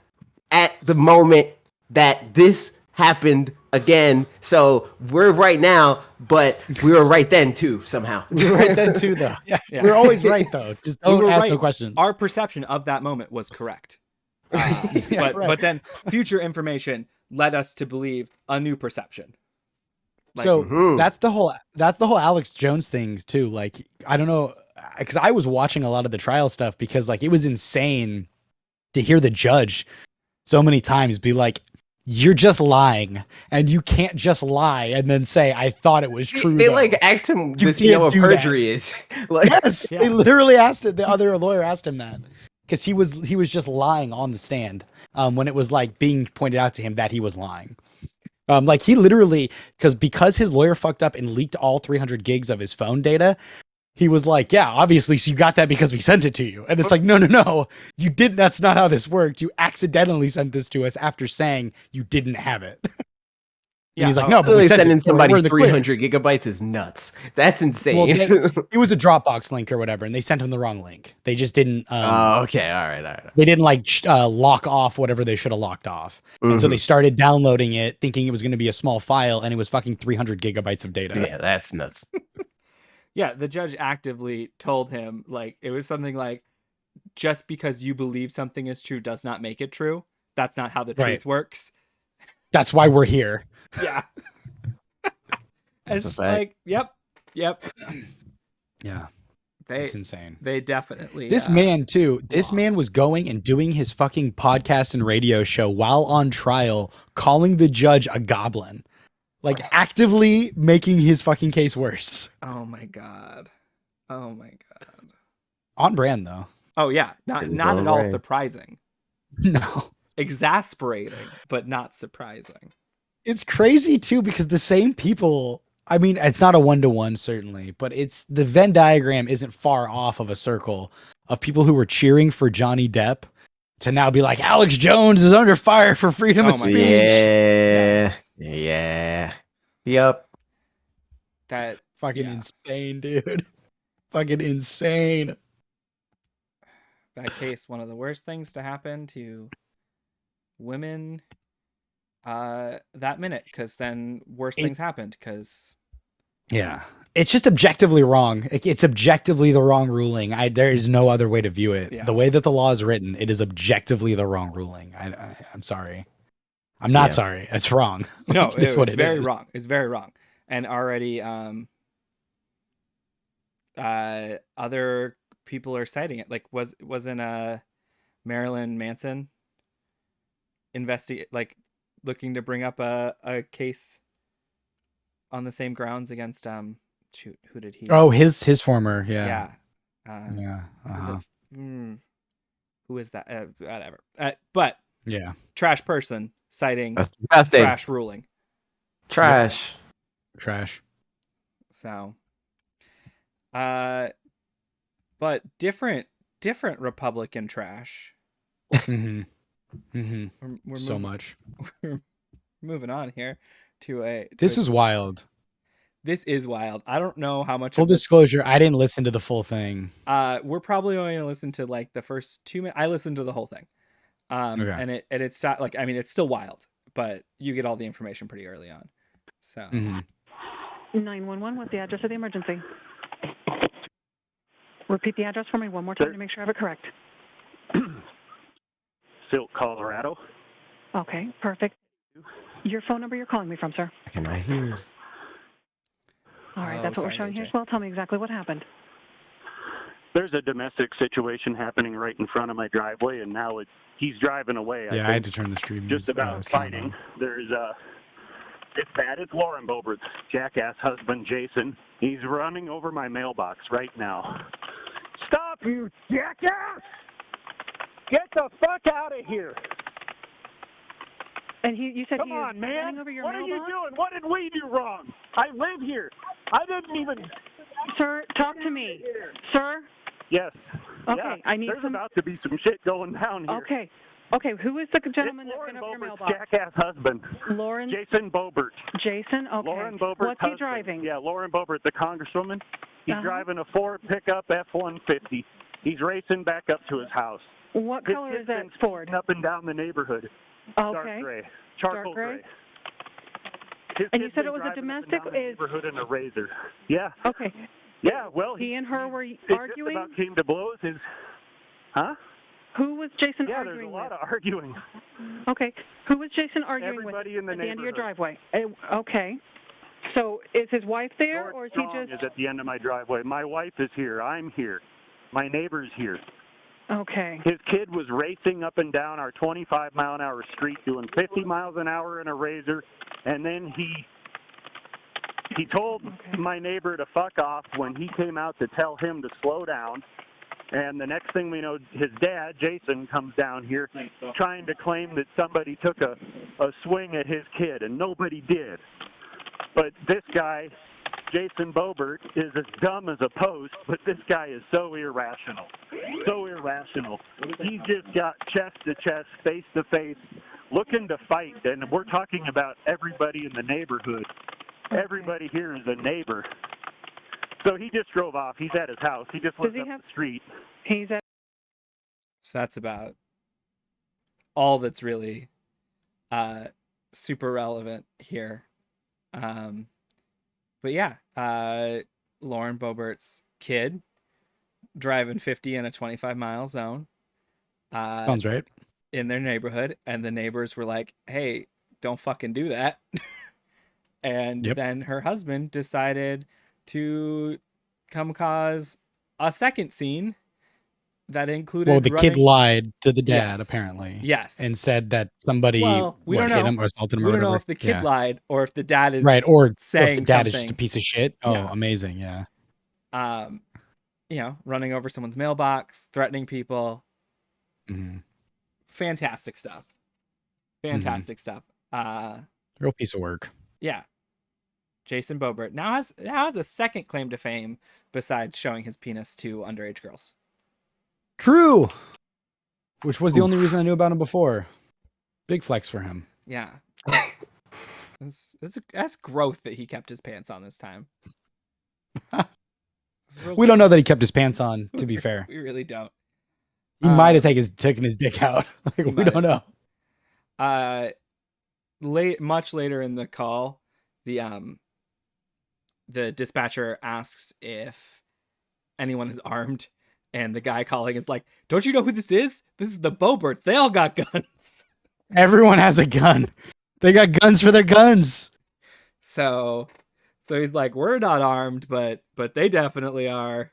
S3: at the moment that this happened again. So we're right now, but we were right then too somehow.
S2: We were right then too, though. Yeah,
S1: Yeah.
S2: we're always right though. Just
S1: We
S2: don't
S1: were
S2: ask
S1: right.
S2: no questions.
S1: Our perception of that moment was correct.
S2: Yeah, right.
S1: But then future information led us to believe a new perception. Like,
S2: So
S3: Mhm.
S2: that's the whole Alex Jones thing too. Like, I don't know, because I was watching a lot of the trial stuff because like it was insane to hear the judge so many times be like, "You're just lying, and you can't just lie and then say I thought it was true."
S3: They
S2: though."
S3: like asked him,
S2: You
S3: "Does he know
S2: can't
S3: what
S2: do that.
S3: perjury is?" Like,
S2: Yes,
S1: Yeah.
S2: they literally asked it. The other lawyer asked him that because he was just lying on the stand when it was like being pointed out to him that he was lying. Like he literally because his lawyer fucked up and leaked all 300 gigs of his phone data. He was like, "Yeah, obviously, so you got that because we sent it to you." And it's like, no, you didn't. That's not how this worked. You accidentally sent this to us after saying you didn't have it. And he's like, "No, but we
S3: really
S2: sent
S3: sending
S2: it. So we're
S3: somebody
S2: in the clear."
S3: 300 gigabytes is nuts. That's insane.
S2: Well, it was a Dropbox link or whatever, and they sent him the wrong link. They just didn't.
S3: Oh, okay, all right.
S2: They didn't like lock off whatever they should have locked off, and so they started downloading it, thinking it was going to be a small file, and it was fucking 300 gigabytes of data.
S3: Yeah, that's nuts.
S1: yeah, the judge actively told him, like, it was something like, just because you believe something is true does not make it true. That's not how the
S2: Right.
S1: truth works.
S2: That's why we're here.
S1: Yeah. It's
S3: a
S1: just
S3: fact.
S1: like, yep.
S2: Yeah,
S1: They
S2: it's insane.
S1: they definitely
S2: This man too. This man
S1: lost.
S2: was going and doing his fucking podcast and radio show while on trial, calling the judge a goblin, like actively making his fucking case worse.
S1: Oh my god.
S2: On brand though.
S1: Oh yeah, not
S3: It was
S1: at
S3: on
S1: all
S3: brand.
S1: surprising.
S2: No.
S1: Exasperating, but not surprising.
S2: It's crazy too because the same people, I mean, it's not a 1-to-1 certainly, but it's the Venn diagram isn't far off of a circle of people who were cheering for Johnny Depp to now be like, Alex Jones is under fire for freedom
S1: Oh
S2: of
S1: my
S2: speech.
S3: Yeah.
S1: Yes.
S3: Yeah. Yep.
S1: That
S2: Fucking
S1: yeah.
S2: insane, dude. Fucking insane.
S1: That case, one of the worst things to happen to women that minute, because then worse things happened, because
S2: Yeah. It's just objectively wrong. It's objectively the wrong ruling. There is no other way to view it.
S1: Yeah.
S2: The way that the law is written, it is objectively the wrong ruling. I'm sorry. I'm not
S3: Yeah.
S2: sorry. It's wrong.
S1: no,
S2: It's
S1: it
S2: what
S1: was
S2: it
S1: very
S2: is.
S1: wrong. It's very wrong. And already other people are citing it. Like wasn't Marilyn Manson looking to bring up a case on the same grounds against shoot, who did he
S2: Oh, his former, yeah.
S1: yeah
S2: Uh-huh.
S1: who is that, whatever, but
S2: Yeah.
S1: trash person citing
S3: That's disgusting.
S1: trash ruling.
S3: Trash.
S2: Trash.
S1: So but different Republican trash.
S2: Mm-hmm. Mm-hmm.
S1: We're
S2: So
S1: moving,
S2: much.
S1: we're moving on here to
S2: This is wild.
S1: this is wild. I don't know how much
S2: Full
S1: of this,
S2: disclosure, I didn't listen to the full thing.
S1: we're probably only gonna listen to like the first 2 minutes. I listened to the whole thing.
S2: Okay.
S1: And it's not like, I mean, it's still wild, but you get all the information pretty early on. So
S2: Mm-hmm.
S4: 911, what's the address of the emergency? Repeat the address for me one more time to make sure I have it correct.
S5: Silk, Colorado.
S4: Okay, perfect. Your phone number you're calling me from, sir?
S3: Can I hear?
S4: All right,
S1: Oh,
S4: that's what
S1: sorry,
S4: we're showing here
S1: AJ.
S4: as well. Tell me exactly what happened.
S5: There's a domestic situation happening right in front of my driveway, and now he's driving away.
S2: Yeah, I
S5: think,
S2: had to turn the stream
S5: just about
S2: sound
S5: fighting.
S2: on.
S5: There's it's bad. It's Lauren Bobert's jackass husband, Jason. He's running over my mailbox right now. Stop, you jackass! Get the fuck out of here!
S4: And you said
S5: Come
S4: he
S5: on,
S4: is
S5: man!
S4: running over your
S5: What are you
S4: mailbox?
S5: doing? What did we do wrong? I live here. I didn't even.
S4: Sir, talk to me. Sir?
S5: Yes.
S4: Okay,
S5: Yeah.
S4: I need
S5: There's
S4: some.
S5: about to be some shit going down here.
S4: Okay. Okay, who is the gentleman
S5: It's
S4: that's
S5: Lauren
S4: been over your
S5: Bobert's
S4: mailbox?
S5: jackass husband.
S4: Lauren?
S5: Jason Bobert.
S4: Jason? Okay.
S5: Lauren Bobert's
S4: What's he
S5: husband.
S4: driving?
S5: Yeah, Lauren Bobert, the congresswoman. He's
S4: Uh-huh.
S5: driving a Ford pickup F-150. He's racing back up to his house.
S4: What
S5: His
S4: color
S5: kid's
S4: is that
S5: been
S4: Ford?
S5: speeding up and down the neighborhood. Dark
S4: Okay.
S5: gray. Charcoal
S4: Dark gray?
S5: His
S4: And you
S5: kid's
S4: said
S5: been
S4: it was a
S5: driving up and
S4: domestic?
S5: down the neighborhood in a Razor. Yeah.
S4: Okay.
S5: Yeah, well,
S4: He and her were
S5: it
S4: arguing?
S5: just about came to blows. Huh?
S4: Who was Jason
S5: Yeah, there's a
S4: arguing
S5: lot
S4: with?
S5: of arguing.
S4: Okay. Who was Jason arguing
S5: Everybody
S4: with
S5: in the
S4: at the end of your
S5: neighborhood.
S4: driveway? Okay. So is his wife there,
S5: George
S4: or is
S5: Strong
S4: he just...
S5: is at the end of my driveway. My wife is here. I'm here. My neighbor's here.
S4: Okay.
S5: His kid was racing up and down our 25-mile-an-hour street doing 50 miles an hour in a Razor, and then he told my neighbor to fuck off when he came out to tell him to slow down. And the next thing we know, his dad, Jason, comes down here trying to claim that somebody took a swing at his kid, and nobody did. But this guy, Jason Bobert, is as dumb as a post, but this guy is so irrational. So irrational. He just got chest to chest, face to face, looking to fight. And we're talking about everybody in the neighborhood. Everybody here is a neighbor. So he just drove off. He's at his house. He just lives up the street.
S4: He's at...
S1: So that's about all that's really super relevant here. But yeah, Lauren Bobert's kid driving 50 in a 25-mile zone.
S2: Sounds right.
S1: In their neighborhood, and the neighbors were like, "Hey, don't fucking do that." And then her husband decided to come cause a second scene that included.
S2: Well, the kid lied to the dad,
S1: Yes.
S2: apparently.
S1: Yes.
S2: And said that somebody
S1: we don't
S2: hit
S1: know.
S2: him or assaulted him
S1: We
S2: or
S1: don't know
S2: whatever.
S1: if the kid
S2: Yeah.
S1: lied or if the dad is
S2: right, or
S1: saying
S2: if the dad
S1: something.
S2: is just a piece of shit. Oh,
S1: Yeah.
S2: amazing, yeah.
S1: Running over someone's mailbox, threatening people.
S2: Mm-hmm.
S1: Fantastic stuff. Fantastic stuff.
S2: Real piece of work.
S1: Yeah. Jason Bobert now has a second claim to fame besides showing his penis to underage girls.
S2: True. Which was the only reason I knew about him before. Big flex for him.
S1: Yeah. That's growth that he kept his pants on this time.
S2: We don't know that he kept his pants on, to be fair.
S1: We really don't.
S2: He might have taken his dick out. Like, we don't know.
S1: Much later in the call, the dispatcher asks if anyone is armed, and the guy calling is like, "Don't you know who this is? This is the Boberts. They all got guns."
S2: Everyone has a gun. They got guns for their guns.
S1: So he's like, "We're not armed, but they definitely are."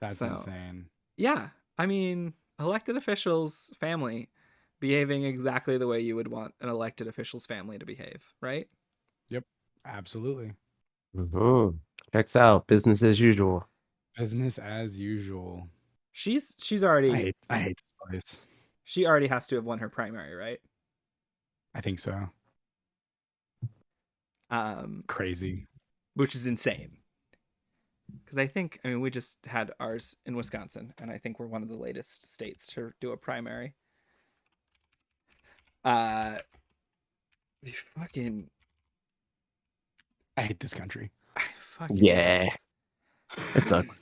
S2: That's insane.
S1: Yeah, I mean, elected officials' family behaving exactly the way you would want an elected official's family to behave, right?
S2: Yep, absolutely.
S3: Mm-hmm. Checks out. Business as usual.
S2: Business as usual.
S1: She's already.
S2: I hate this place.
S1: She already has to have won her primary, right?
S2: I think so. Crazy.
S1: Which is insane. Because I mean, we just had ours in Wisconsin, and I think we're one of the latest states to do a primary. I
S2: hate this country.
S3: Yeah. It's ugly.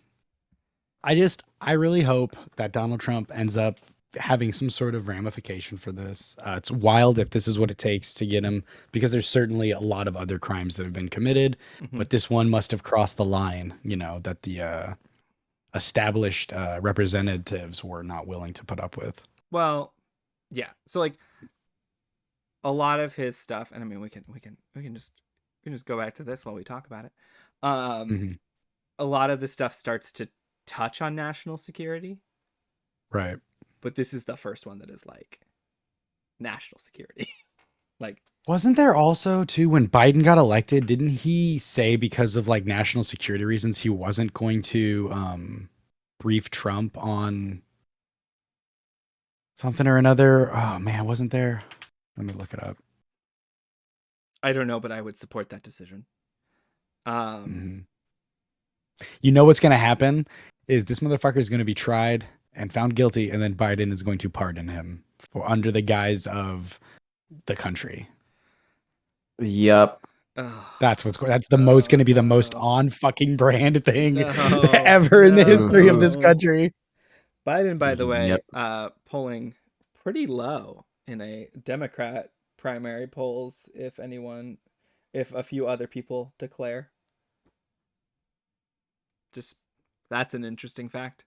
S2: I really hope that Donald Trump ends up having some sort of ramification for this. It's wild if this is what it takes to get him, because there's certainly a lot of other crimes that have been committed, but this one must have crossed the line, that the established representatives were not willing to put up with.
S1: Well, yeah. So like a lot of his stuff, and I mean we can just go back to this while we talk about it. A lot of the stuff starts to touch on national security.
S2: Right.
S1: But this is the first one that is like national security. Like,
S2: wasn't there also too, when Biden got elected, didn't he say because of like national security reasons he wasn't going to brief Trump on something or another? Oh man, wasn't there? Let me look it up.
S1: I don't know, but I would support that decision.
S2: You know what's going to happen is this motherfucker is going to be tried and found guilty, and then Biden is going to pardon him for under the guise of the country.
S3: Yep.
S2: That's the most going to be the most on fucking brand thing ever in the history of this country.
S1: Biden, by the way,
S3: Yep.
S1: Polling pretty low in a Democrat primary polls, if a few other people declare. Just, that's an interesting fact.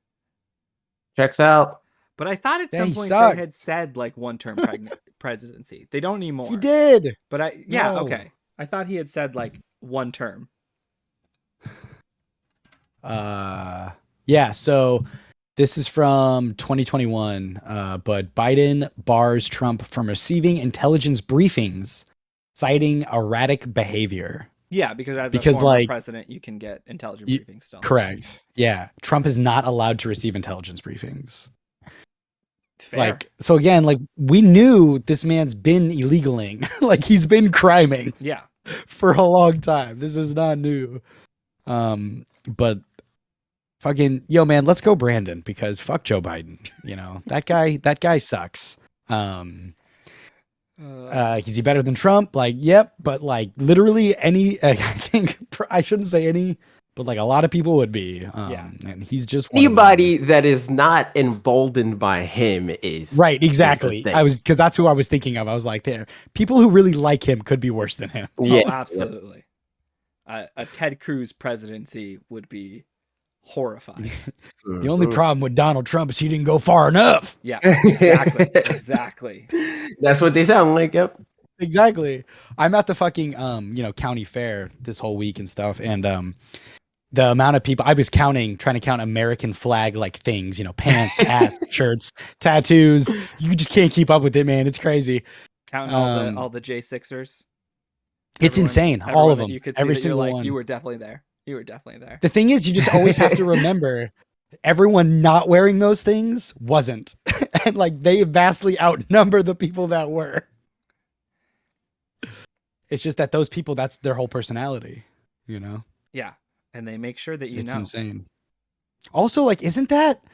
S3: Checks out.
S1: But I thought at
S2: Yeah,
S1: some
S2: he
S1: point
S2: sucked.
S1: they had said like one-term presidency. They don't anymore.
S2: He did.
S1: But
S2: No.
S1: okay. I thought he had said like one term.
S2: Yeah, so this is from 2021, but Biden bars Trump from receiving intelligence briefings, citing erratic behavior.
S1: Yeah, because as a former president, you can get intelligence briefings still.
S2: Correct. Yeah, Trump is not allowed to receive intelligence briefings.
S1: Fair.
S2: Like, so again, like we knew this man's been illegaling, like he's been criming.
S1: Yeah.
S2: For a long time. This is not new. But fucking yo man, let's go Brandon, because fuck Joe Biden. That guy sucks. Is he better than Trump? Like, yep, but like literally I think I shouldn't say any, but like a lot of people would be. And he's just
S3: anybody that is not emboldened by him is
S2: right. Exactly. Because that's who I was thinking of. I was like, there, people who really like him could be worse than him.
S1: Yeah, oh, absolutely. A Ted Cruz presidency would be horrifying.
S2: The only problem with Donald Trump is he didn't go far enough.
S1: Yeah, exactly.
S3: That's what they sound like. Yep.
S2: Exactly. I'm at the fucking county fair this whole week and stuff, and the amount of people I was trying to count American flag like things, pants, hats, shirts, tattoos. You just can't keep up with it, man. It's crazy.
S1: Counting all the J6ers.
S2: It's insane. All of them.
S1: You could see
S2: every
S1: that
S2: single
S1: like,
S2: one.
S1: You were definitely there. The
S2: thing is, you just always have to remember everyone not wearing those things wasn't. And like they vastly outnumber the people that were. It's just that those people, that's their whole personality,
S1: Yeah. And they make sure that
S2: it's insane. Also, like, isn't that,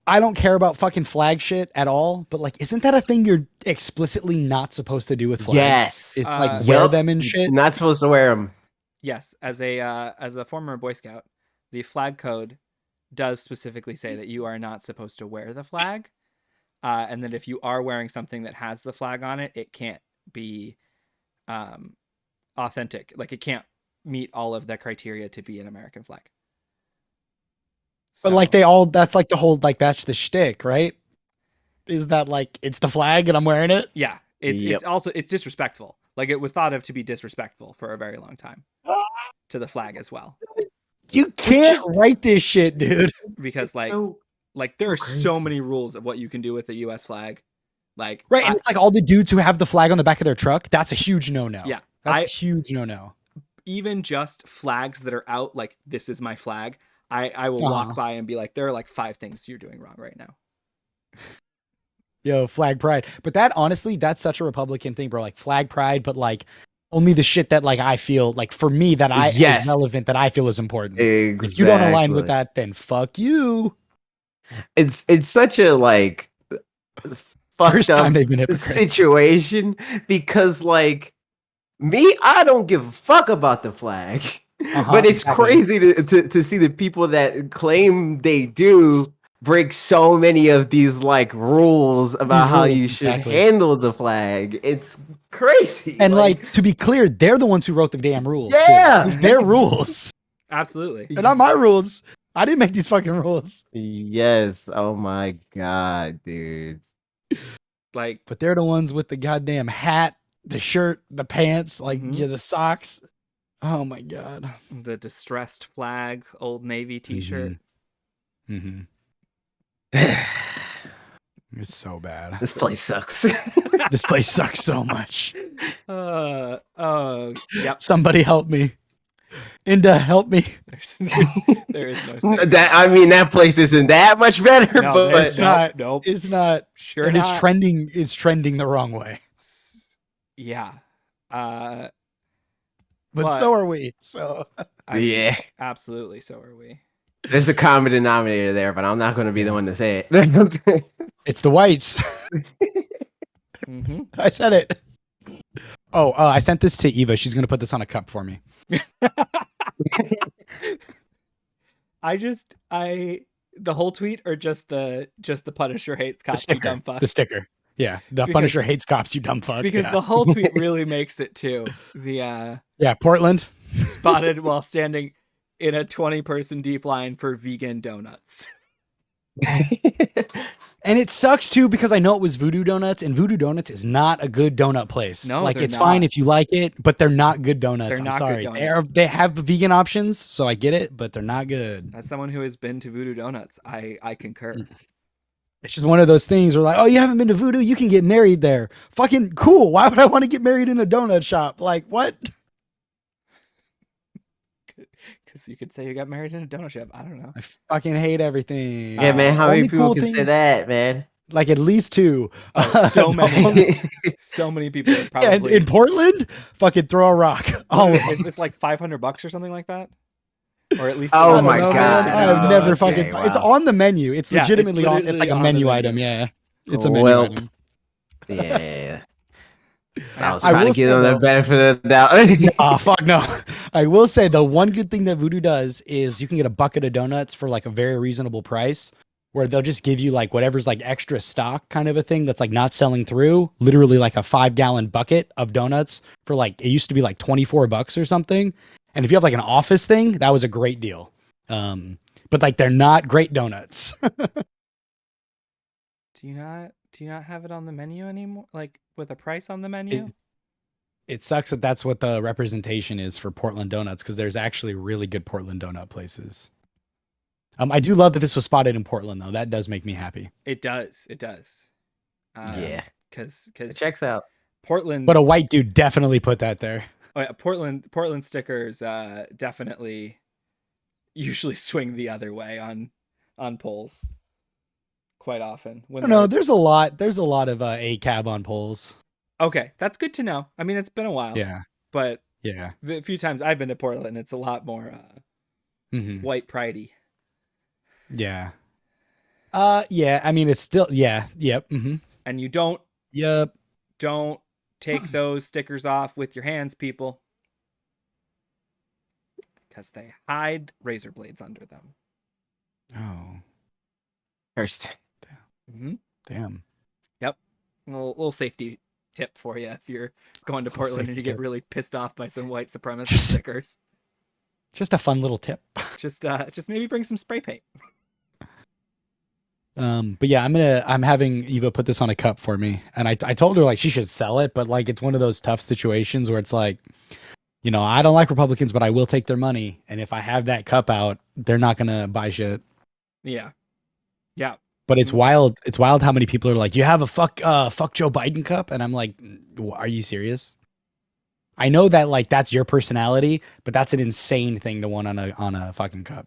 S2: I don't care about fucking flag shit at all, but like, isn't that a thing you're explicitly not supposed to do with flags?
S3: Yes.
S2: It's like wear them and shit.
S3: Not supposed to wear them.
S1: Yes, as a former Boy Scout, the flag code does specifically say that you are not supposed to wear the flag, and that if you are wearing something that has the flag on it, it can't be authentic. Like it can't meet all of the criteria to be an American flag.
S2: But like that's like the whole, like that's the shtick, right? Is that like it's the flag and I'm wearing it?
S1: Yeah, it's also disrespectful. Like it was thought of to be disrespectful for a very long time to the flag as well.
S2: You can't write this shit, dude.
S1: Because there are so many rules of what you can do with the U.S. flag. Like
S2: right, and it's like all the dudes who have the flag on the back of their truck. That's a huge no-no.
S1: Yeah,
S2: that's a huge no-no.
S1: Even just flags that are out, like this is my flag. I will walk by and be like, there are like 5 things you're doing wrong right now.
S2: Yo, flag pride. But that honestly, that's such a Republican thing, bro. Like flag pride, but like only the shit that like I feel like for me that is relevant, that I feel is important.
S3: Exactly.
S2: If you don't align with that, then fuck you.
S3: It's such a like fucked up situation because like me, I don't give a fuck about the flag. But it's crazy to see the people that claim they do break so many of these like rules about
S2: These
S3: how
S2: rules,
S3: you should
S2: exactly.
S3: handle the flag. It's crazy.
S2: And like to be clear, they're the ones who wrote the damn rules.
S3: Yeah.
S2: Too. It's their rules.
S1: Absolutely.
S2: They're not my rules. I didn't make these fucking rules.
S3: Yes. Oh my god, dude.
S1: Like,
S2: But they're the ones with the goddamn hat, the shirt, the pants, like
S1: Mhm.
S2: yeah, the socks. Oh my god.
S1: the distressed flag, Old Navy T-shirt.
S2: Mm-hmm. It's so bad.
S3: This place sucks.
S2: This place sucks so much.
S1: Yep.
S2: Somebody help me. Inda, help me.
S1: There is no saving
S3: That I mean, that place isn't that much better,
S1: No,
S3: but
S1: there's
S2: not.
S1: Nope.
S2: It's not.
S1: Sure
S2: and
S1: not.
S2: it's trending. It's trending the wrong way.
S1: Yeah.
S2: But
S1: But-
S2: so are we. So
S1: I mean,
S3: yeah,
S1: absolutely. So are we.
S3: there's a common denominator there, but I'm not going to be the one to say it.
S2: it's the whites.
S1: Mm-hmm.
S2: I said it. Oh, I sent this to Eva. She's gonna put this on a cup for me.
S1: The whole tweet or just the Punisher hates cops, you dumb fuck.
S2: The sticker. Yeah, the
S1: Because-
S2: Punisher hates cops. You dumb fuck.
S1: Because
S2: yeah.
S1: the whole tweet really makes it too. The
S2: yeah, Portland.
S1: spotted while standing in a 20-person deep line for vegan donuts.
S2: And it sucks too because I know it was Voodoo Doughnuts, and Voodoo Doughnuts is not a good donut place.
S1: No,
S2: like
S1: they're
S2: it's fine
S1: not.
S2: if you like it, but they're not good donuts.
S1: They're
S2: I'm
S1: not good
S2: sorry.
S1: donuts.
S2: They have vegan options, so I get it, but they're not good.
S1: As someone who has been to Voodoo Doughnuts, I concur.
S2: It's just one of those things where like, oh, you haven't been to Voodoo, you can get married there. Fucking cool. Why would I want to get married in a donut shop? Like what?
S1: Because you could say you got married in a donut shop. I don't know.
S2: I fucking hate everything.
S3: Yeah, man. How many
S2: Only
S3: people
S2: cool
S3: can
S2: thing-
S3: say that, man?
S2: Like at least two.
S1: Oh, so
S2: The
S1: many.
S2: only-
S1: So many people have
S2: Yeah,
S1: probably
S2: in Portland, fucking throw a rock. All of them.
S1: it's like $500 or something like that, or at least.
S3: Oh
S1: it's
S3: my
S1: about
S3: God.
S1: $100.
S2: I've
S3: No,
S2: never
S3: okay,
S2: fucking.
S3: wow.
S2: It's on the menu. It's
S1: Yeah, it's
S2: legitimately on. It's
S1: literally
S2: like a
S1: on the
S2: menu
S1: menu.
S2: item. Yeah, it's a menu
S3: Well,
S2: item.
S3: Yeah. I was
S2: I
S3: trying
S2: will
S3: to give
S2: say,
S3: them the
S2: though-
S3: benefit of the doubt.
S2: Oh fuck no! I will say the one good thing that Voodoo does is you can get a bucket of donuts for like a very reasonable price, where they'll just give you like whatever's like extra stock kind of a thing that's like not selling through. Literally like a 5-gallon bucket of donuts for like it used to be like $24 or something. And if you have like an office thing, that was a great deal. But like they're not great donuts.
S1: Do you not have it on the menu anymore? Like with a price on the menu?
S2: It sucks that that's what the representation is for Portland donuts because there's actually really good Portland donut places. I do love that this was spotted in Portland though. That does make me happy.
S1: It does. It does.
S3: Yeah.
S1: Because
S3: It checks out.
S1: Portland.
S2: But a white dude definitely put that there.
S1: Oh, yeah, Portland stickers definitely usually swing the other way on polls quite often.
S2: I don't know. There's a lot of a cab on polls.
S1: Okay, that's good to know. I mean, it's been a while.
S2: Yeah.
S1: But
S2: Yeah.
S1: the few times I've been to Portland, it's a lot more
S2: Mm-hmm.
S1: white pridey.
S2: Yeah. Yeah. I mean, it's still. Yeah. Yep. Mm-hmm.
S1: And you don't
S2: Yep.
S1: take those stickers off with your hands, people, because they hide razor blades under them.
S2: Oh.
S3: First.
S1: Mm-hmm.
S2: Damn.
S1: Yep. A little safety tip for you if you're going to
S2: Little
S1: Portland and
S2: safety
S1: you get
S2: tip.
S1: really pissed off by some white supremacist
S2: Just-
S1: stickers.
S2: Just a fun little tip.
S1: Just maybe bring some spray paint.
S2: But yeah, I'm having Eva put this on a cup for me, and I told her like she should sell it, but like it's one of those tough situations where it's like, you know, I don't like Republicans, but I will take their money, and if I have that cup out, they're not gonna buy shit.
S1: Yeah. Yeah.
S2: But it's wild. It's wild how many people are like, you have a fuck Joe Biden cup, and I'm like, are you serious? I know that like that's your personality, but that's an insane thing to want on a fucking cup.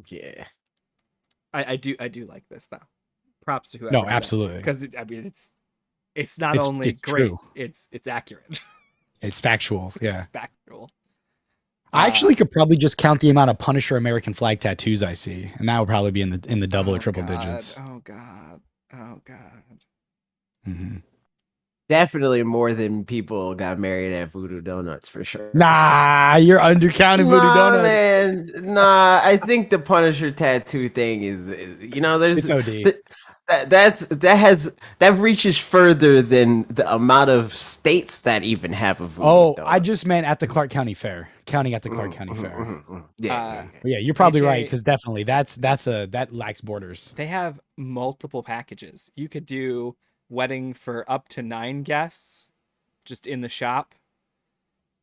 S3: Yeah.
S1: I do like this though. Props to whoever.
S2: No, absolutely.
S1: Because I mean, it's not
S2: It's-
S1: only
S2: it's
S1: great,
S2: true.
S1: it's accurate.
S2: It's factual. Yeah.
S1: It's factual.
S2: I actually could probably just count the amount of Punisher American flag tattoos I see, and that would probably be in the double or triple
S1: God.
S2: digits.
S1: Oh god. Oh god.
S2: Mm-hmm.
S3: Definitely more than people got married at Voodoo Doughnuts for sure.
S2: Nah, you're undercounting Voodoo
S3: Nah,
S2: Doughnuts.
S3: man. Nah, I think the Punisher tattoo thing is you know, there's
S2: It's OD.
S3: that reaches further than the amount of states that even have a Voodoo
S2: Oh,
S3: Doughnut.
S2: I just meant at the Clark County Fair. Counting at the Clark County Fair.
S3: Yeah.
S2: Yeah, you're probably right
S1: AJ
S2: because definitely that lacks borders.
S1: They have multiple packages. You could do wedding for up to 9 guests just in the shop.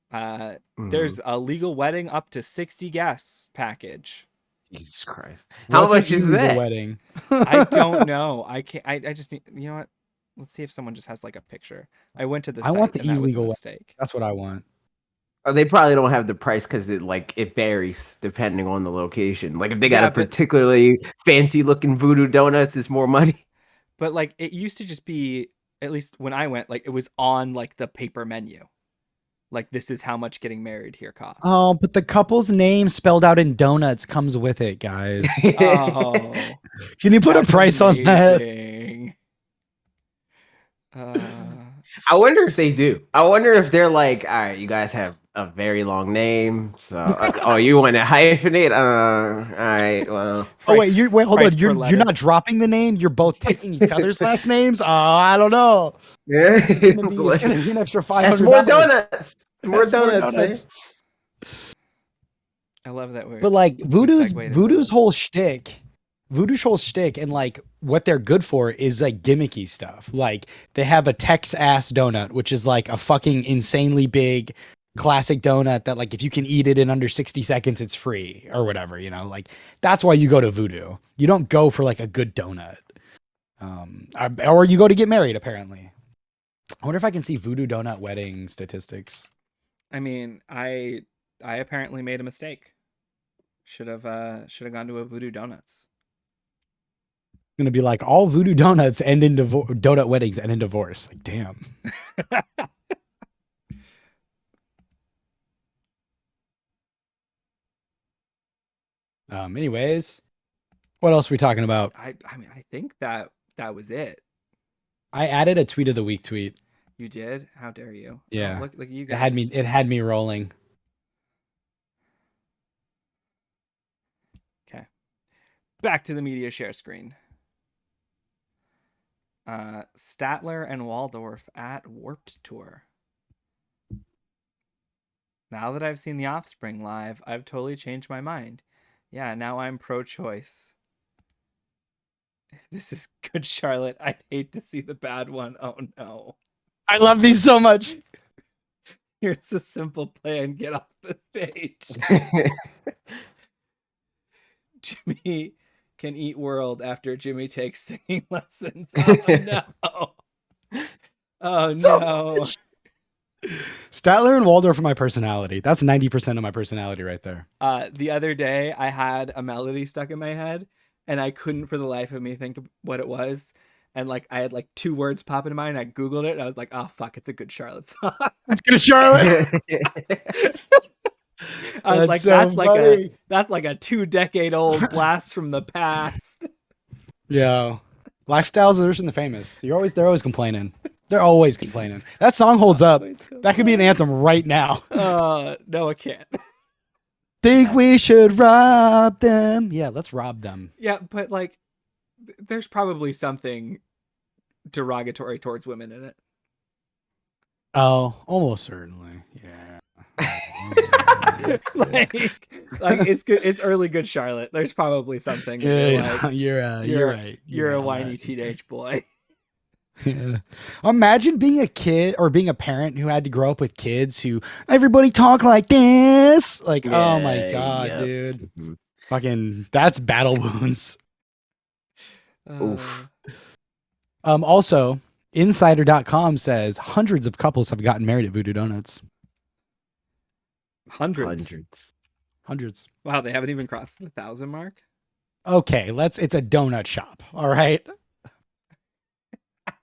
S1: There's a legal wedding up to 60 guests package.
S3: Jesus Christ. How
S2: What's an
S3: much is
S2: illegal
S3: that?
S2: wedding?
S1: I don't know. I can't. I just need. You know what? Let's see if someone just has like a picture. I went to the
S2: I
S1: site
S2: want the
S1: and that was a
S2: illegal wedding.
S1: mistake.
S2: That's what I want.
S3: Oh, they probably don't have the price because it varies depending on the location. Like if they got
S1: Yeah,
S3: a
S1: but-
S3: particularly fancy looking Voodoo Donuts, it's more money.
S1: But like it used to just be, at least when I went, like it was on like the paper menu. Like this is how much getting married here costs.
S2: Oh, but the couple's name spelled out in donuts comes with it, guys.
S1: Oh,
S2: Can you put a
S1: that's
S2: price on that?
S1: amazing.
S3: I wonder if they do. I wonder if they're like, all right, you guys have a very long name, so oh, you want to hyphenate? All right, well.
S2: Oh wait, hold
S1: price
S2: on.
S1: per
S2: You're
S1: letter.
S2: not dropping the name. You're both taking each other's last names. I don't know.
S3: Yeah,
S2: It's gonna be an extra $500.
S3: that's more donuts. More
S2: That's more
S3: donuts.
S2: donuts.
S1: I love that word.
S2: But like Voodoo's
S1: segued into this.
S2: whole shtick, and like what they're good for is like gimmicky stuff. Like they have a Tex ass donut, which is like a fucking insanely big classic donut that like if you can eat it in under 60 seconds, it's free or whatever, you know, like that's why you go to Voodoo. You don't go for like a good donut. Or you go to get married, apparently. I wonder if I can see Voodoo Donut wedding statistics.
S1: I mean, I apparently made a mistake. Should have gone to a Voodoo Doughnuts.
S2: Gonna be like all Voodoo Donuts end in donut weddings end in divorce. Like, damn. Anyways, what else are we talking about?
S1: I mean, I think that was it.
S2: I added a tweet of the week tweet.
S1: You did? How dare you?
S2: Yeah.
S1: Oh, look at you
S2: It
S1: guys.
S2: had me rolling.
S1: Okay. Back to the media share screen. Statler and Waldorf at Warped Tour. Now that I've seen The Offspring live, I've totally changed my mind. Yeah, now I'm pro-choice. This is good, Charlotte. I'd hate to see the bad one. Oh no.
S2: I love these so much.
S1: Here's a simple plan. Get off the stage. Jimmy can eat world after Jimmy takes singing lessons. Oh no. Oh no.
S2: Statler and Waldorf are my personality. That's 90% of my personality right there.
S1: The other day I had a melody stuck in my head and I couldn't for the life of me think of what it was. And like I had like 2 words pop into mind. I Googled it and I was like, oh fuck, it's a good Charlotte song.
S2: That's good, Charlotte.
S1: I was like,
S2: so funny.
S1: that's like a 2-decade-old blast from the past.
S2: Yeah. Lifestyles are in the famous. They're always complaining. They're always complaining. That song holds up. That could be an anthem right now.
S1: No, it can't.
S2: Think we should rob them. Yeah, let's rob them.
S1: Yeah, but like, there's probably something derogatory towards women in it.
S2: Oh, almost certainly. Yeah.
S1: like it's good. It's early good Charlotte. There's probably something.
S2: Yeah, you're right.
S1: You're a whiny teenage boy.
S2: Yeah. Imagine being a kid or being a parent who had to grow up with kids who everybody talk like this. Like, oh my god, dude.
S3: Mm-hmm.
S2: Fucking that's battle wounds.
S3: Oof.
S2: Also, insider.com says hundreds of couples have gotten married at Voodoo Doughnuts. Hundreds.
S1: Wow, they haven't even crossed the 1,000 mark.
S2: Okay, it's a donut shop. All right.
S3: I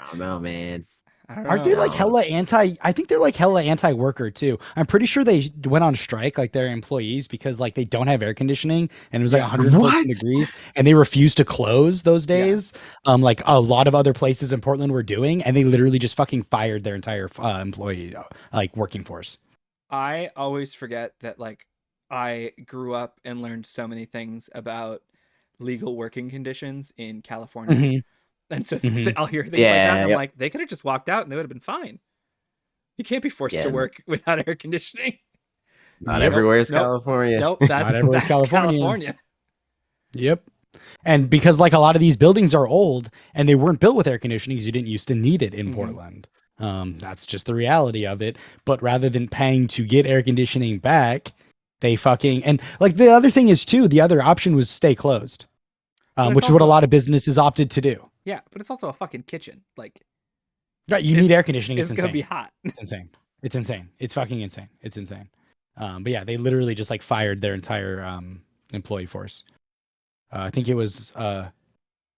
S3: don't know, man.
S1: I don't
S2: Aren't
S1: know.
S2: they like hella anti? I think they're like hella anti-worker too. I'm pretty sure they went on strike, like their employees, because like they don't have air conditioning and it was like
S1: Yes.
S2: 114
S3: What?
S2: degrees, and they refused to close those days.
S1: Yes.
S2: Like a lot of other places in Portland were doing, and they literally just fucking fired their entire employee like working force.
S1: I always forget that like I grew up and learned so many things about legal working conditions in California.
S2: hmm
S1: And so
S2: hmm
S1: I'll hear things like that
S3: Yeah,
S1: and I'm
S3: yep.
S1: like, they could have just walked out and they would have been fine. You can't be forced
S3: Yeah,
S1: to work without air conditioning.
S3: not
S2: Yep.
S3: everywhere is
S1: Nope.
S3: California.
S1: Nope,
S2: Not
S1: that's
S2: everywhere's
S1: that's
S2: California.
S1: California.
S2: Yep. And because like a lot of these buildings are old and they weren't built with air conditioning because you didn't used to need it in
S1: Mhm.
S2: Portland. That's just the reality of it. But rather than paying to get air conditioning back, they fucking and like the other thing is too, the other option was stay closed.
S1: But it's
S2: Which is what a
S1: also-
S2: lot of businesses opted to do.
S1: Yeah, but it's also a fucking kitchen. Like
S2: Right, you
S1: It's-
S2: need air conditioning.
S1: it's
S2: It's
S1: gonna
S2: insane.
S1: be hot.
S2: It's insane. It's insane. It's fucking insane. It's insane. But yeah, they literally just like fired their entire employee force. I think it was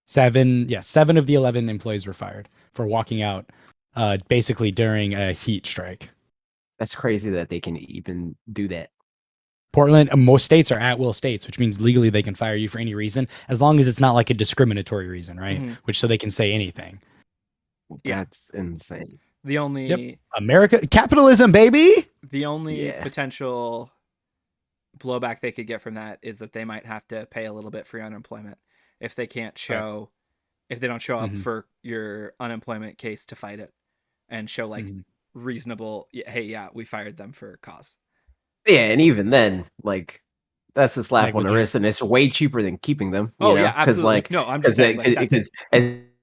S2: 7. Yeah, 7 of the 11 employees were fired for walking out, basically during a heat strike.
S3: That's crazy that they can even do that.
S2: Portland, most states are at will states, which means legally they can fire you for any reason as long as it's not like a discriminatory reason, right?
S1: Mhm.
S2: Which so they can say anything.
S1: Yeah.
S3: That's insane.
S1: The only
S2: America, capitalism, baby.
S1: the only
S3: Yeah.
S1: potential blowback they could get from that is that they might have to pay a little bit for your unemployment if they can't show if they don't show up
S2: Mhm.
S1: for your unemployment case to fight it and show like
S2: Mhm.
S1: reasonable hey yeah we fired them for cause.
S3: Yeah, and even then, like, that's a slap on the
S2: Negligent.
S3: wrist, and it's way cheaper than keeping them.
S1: Oh,
S3: You know?
S1: yeah, absolutely.
S3: Like,
S1: No, I'm just saying, like, that's it.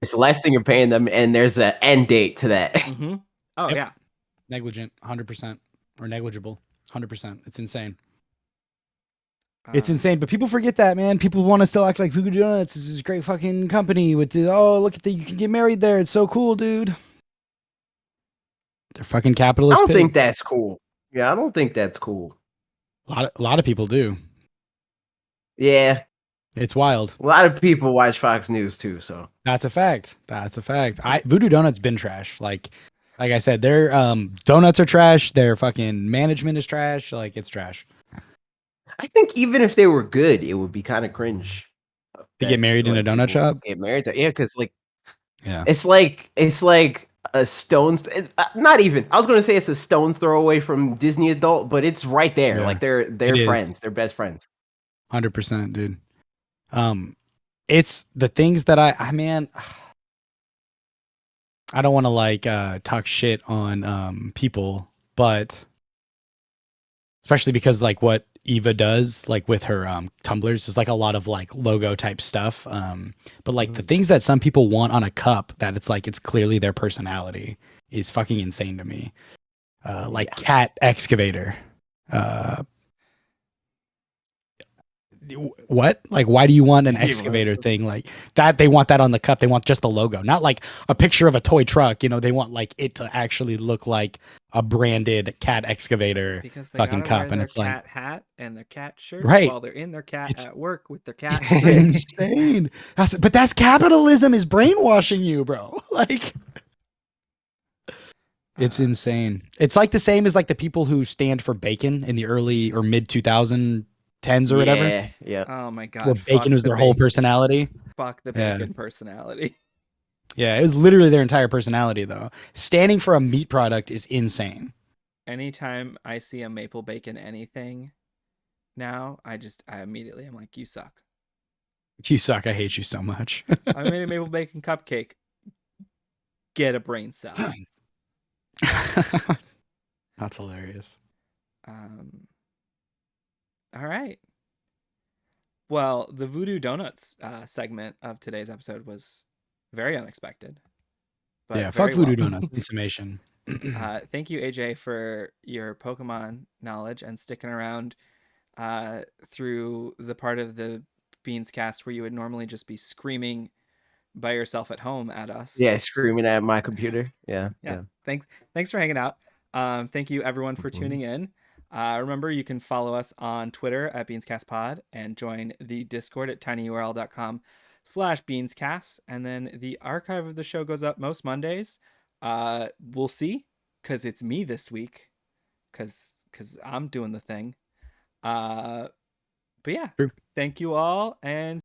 S3: it's less than you're paying them, and there's an end date to that.
S1: Mm-hmm. Oh
S2: Yep.
S1: yeah.
S2: Negligent, 100%, or negligible, 100%. It's insane. It's insane, but people forget that, man. People want to still act like Voodoo Doughnuts is this great fucking company with the look at you can get married there. It's so cool, dude. They're fucking
S3: I
S2: capitalist.
S3: don't think
S2: pigs.
S3: that's cool. Yeah, I don't think that's cool.
S2: A lot of people do.
S3: Yeah,
S2: It's wild.
S3: a lot of people watch Fox News too. So
S2: That's a fact. That's a fact. Voodoo Doughnuts been trash. Like I said, their donuts are trash. Their fucking management is trash. Like it's trash.
S3: I think even if they were good, it would be kind of cringe.
S2: To get married in a donut
S3: people
S2: shop?
S3: Get married there, yeah, because like
S2: Yeah.
S3: it's like a stone's. Not even. I was gonna say it's a stone's throw away from Disney Adult, but it's right there.
S2: Yeah,
S3: like they're
S2: it is.
S3: friends. They're best friends.
S2: 100%, dude. It's the things that I man, I don't want to like talk shit on people, but especially because like what Eva does like with her tumblers is like a lot of like logo type stuff. But like the things that some people want on a cup that it's like it's clearly their personality is fucking insane to me. Like cat excavator. What? Like, why do you want an excavator thing like that? They want that on the cup. They want just the logo, not like a picture of a toy truck. You know, they want like it to actually look like a branded cat excavator
S1: Because they
S2: fucking
S1: gotta
S2: cup.
S1: wear
S2: And
S1: their
S2: it's like,
S1: cat hat and their cat shirt
S2: Right.
S1: while they're in their cat
S2: It's-
S1: at work with their cat.
S2: it's insane. But that's capitalism is brainwashing you, bro. Like, it's insane. It's like the same as like the people who stand for bacon in the early or mid 2010s or whatever.
S3: Yeah, yeah.
S1: Oh my god.
S2: Where bacon was their whole personality.
S1: Fuck the
S2: Yeah.
S1: bacon personality.
S2: Yeah, it was literally their entire personality, though. Standing for a meat product is insane.
S1: Anytime I see a maple bacon anything now, I immediately am like, you suck.
S2: You suck. I hate you so much.
S1: I made a maple bacon cupcake. Get a brain cell.
S2: That's hilarious.
S1: All right. Well, the Voodoo Doughnuts segment of today's episode was very unexpected. But
S2: Yeah, fuck
S1: very
S2: Voodoo
S1: well.
S2: Doughnuts. In summation.
S1: Thank you, AJ, for your Pokemon knowledge and sticking around through the part of the Beans cast where you would normally just be screaming by yourself at home at us.
S3: Yeah, screaming at my computer. Yeah.
S1: Thanks for hanging out. Thank you, everyone, for tuning in. Remember, you can follow us on Twitter at BeansCastPod and join the Discord at tinyurl.com/BeansCast. And then the archive of the show goes up most Mondays We'll see, because it's me this week, because I'm doing the thing. But yeah,
S2: True.
S1: thank you all, and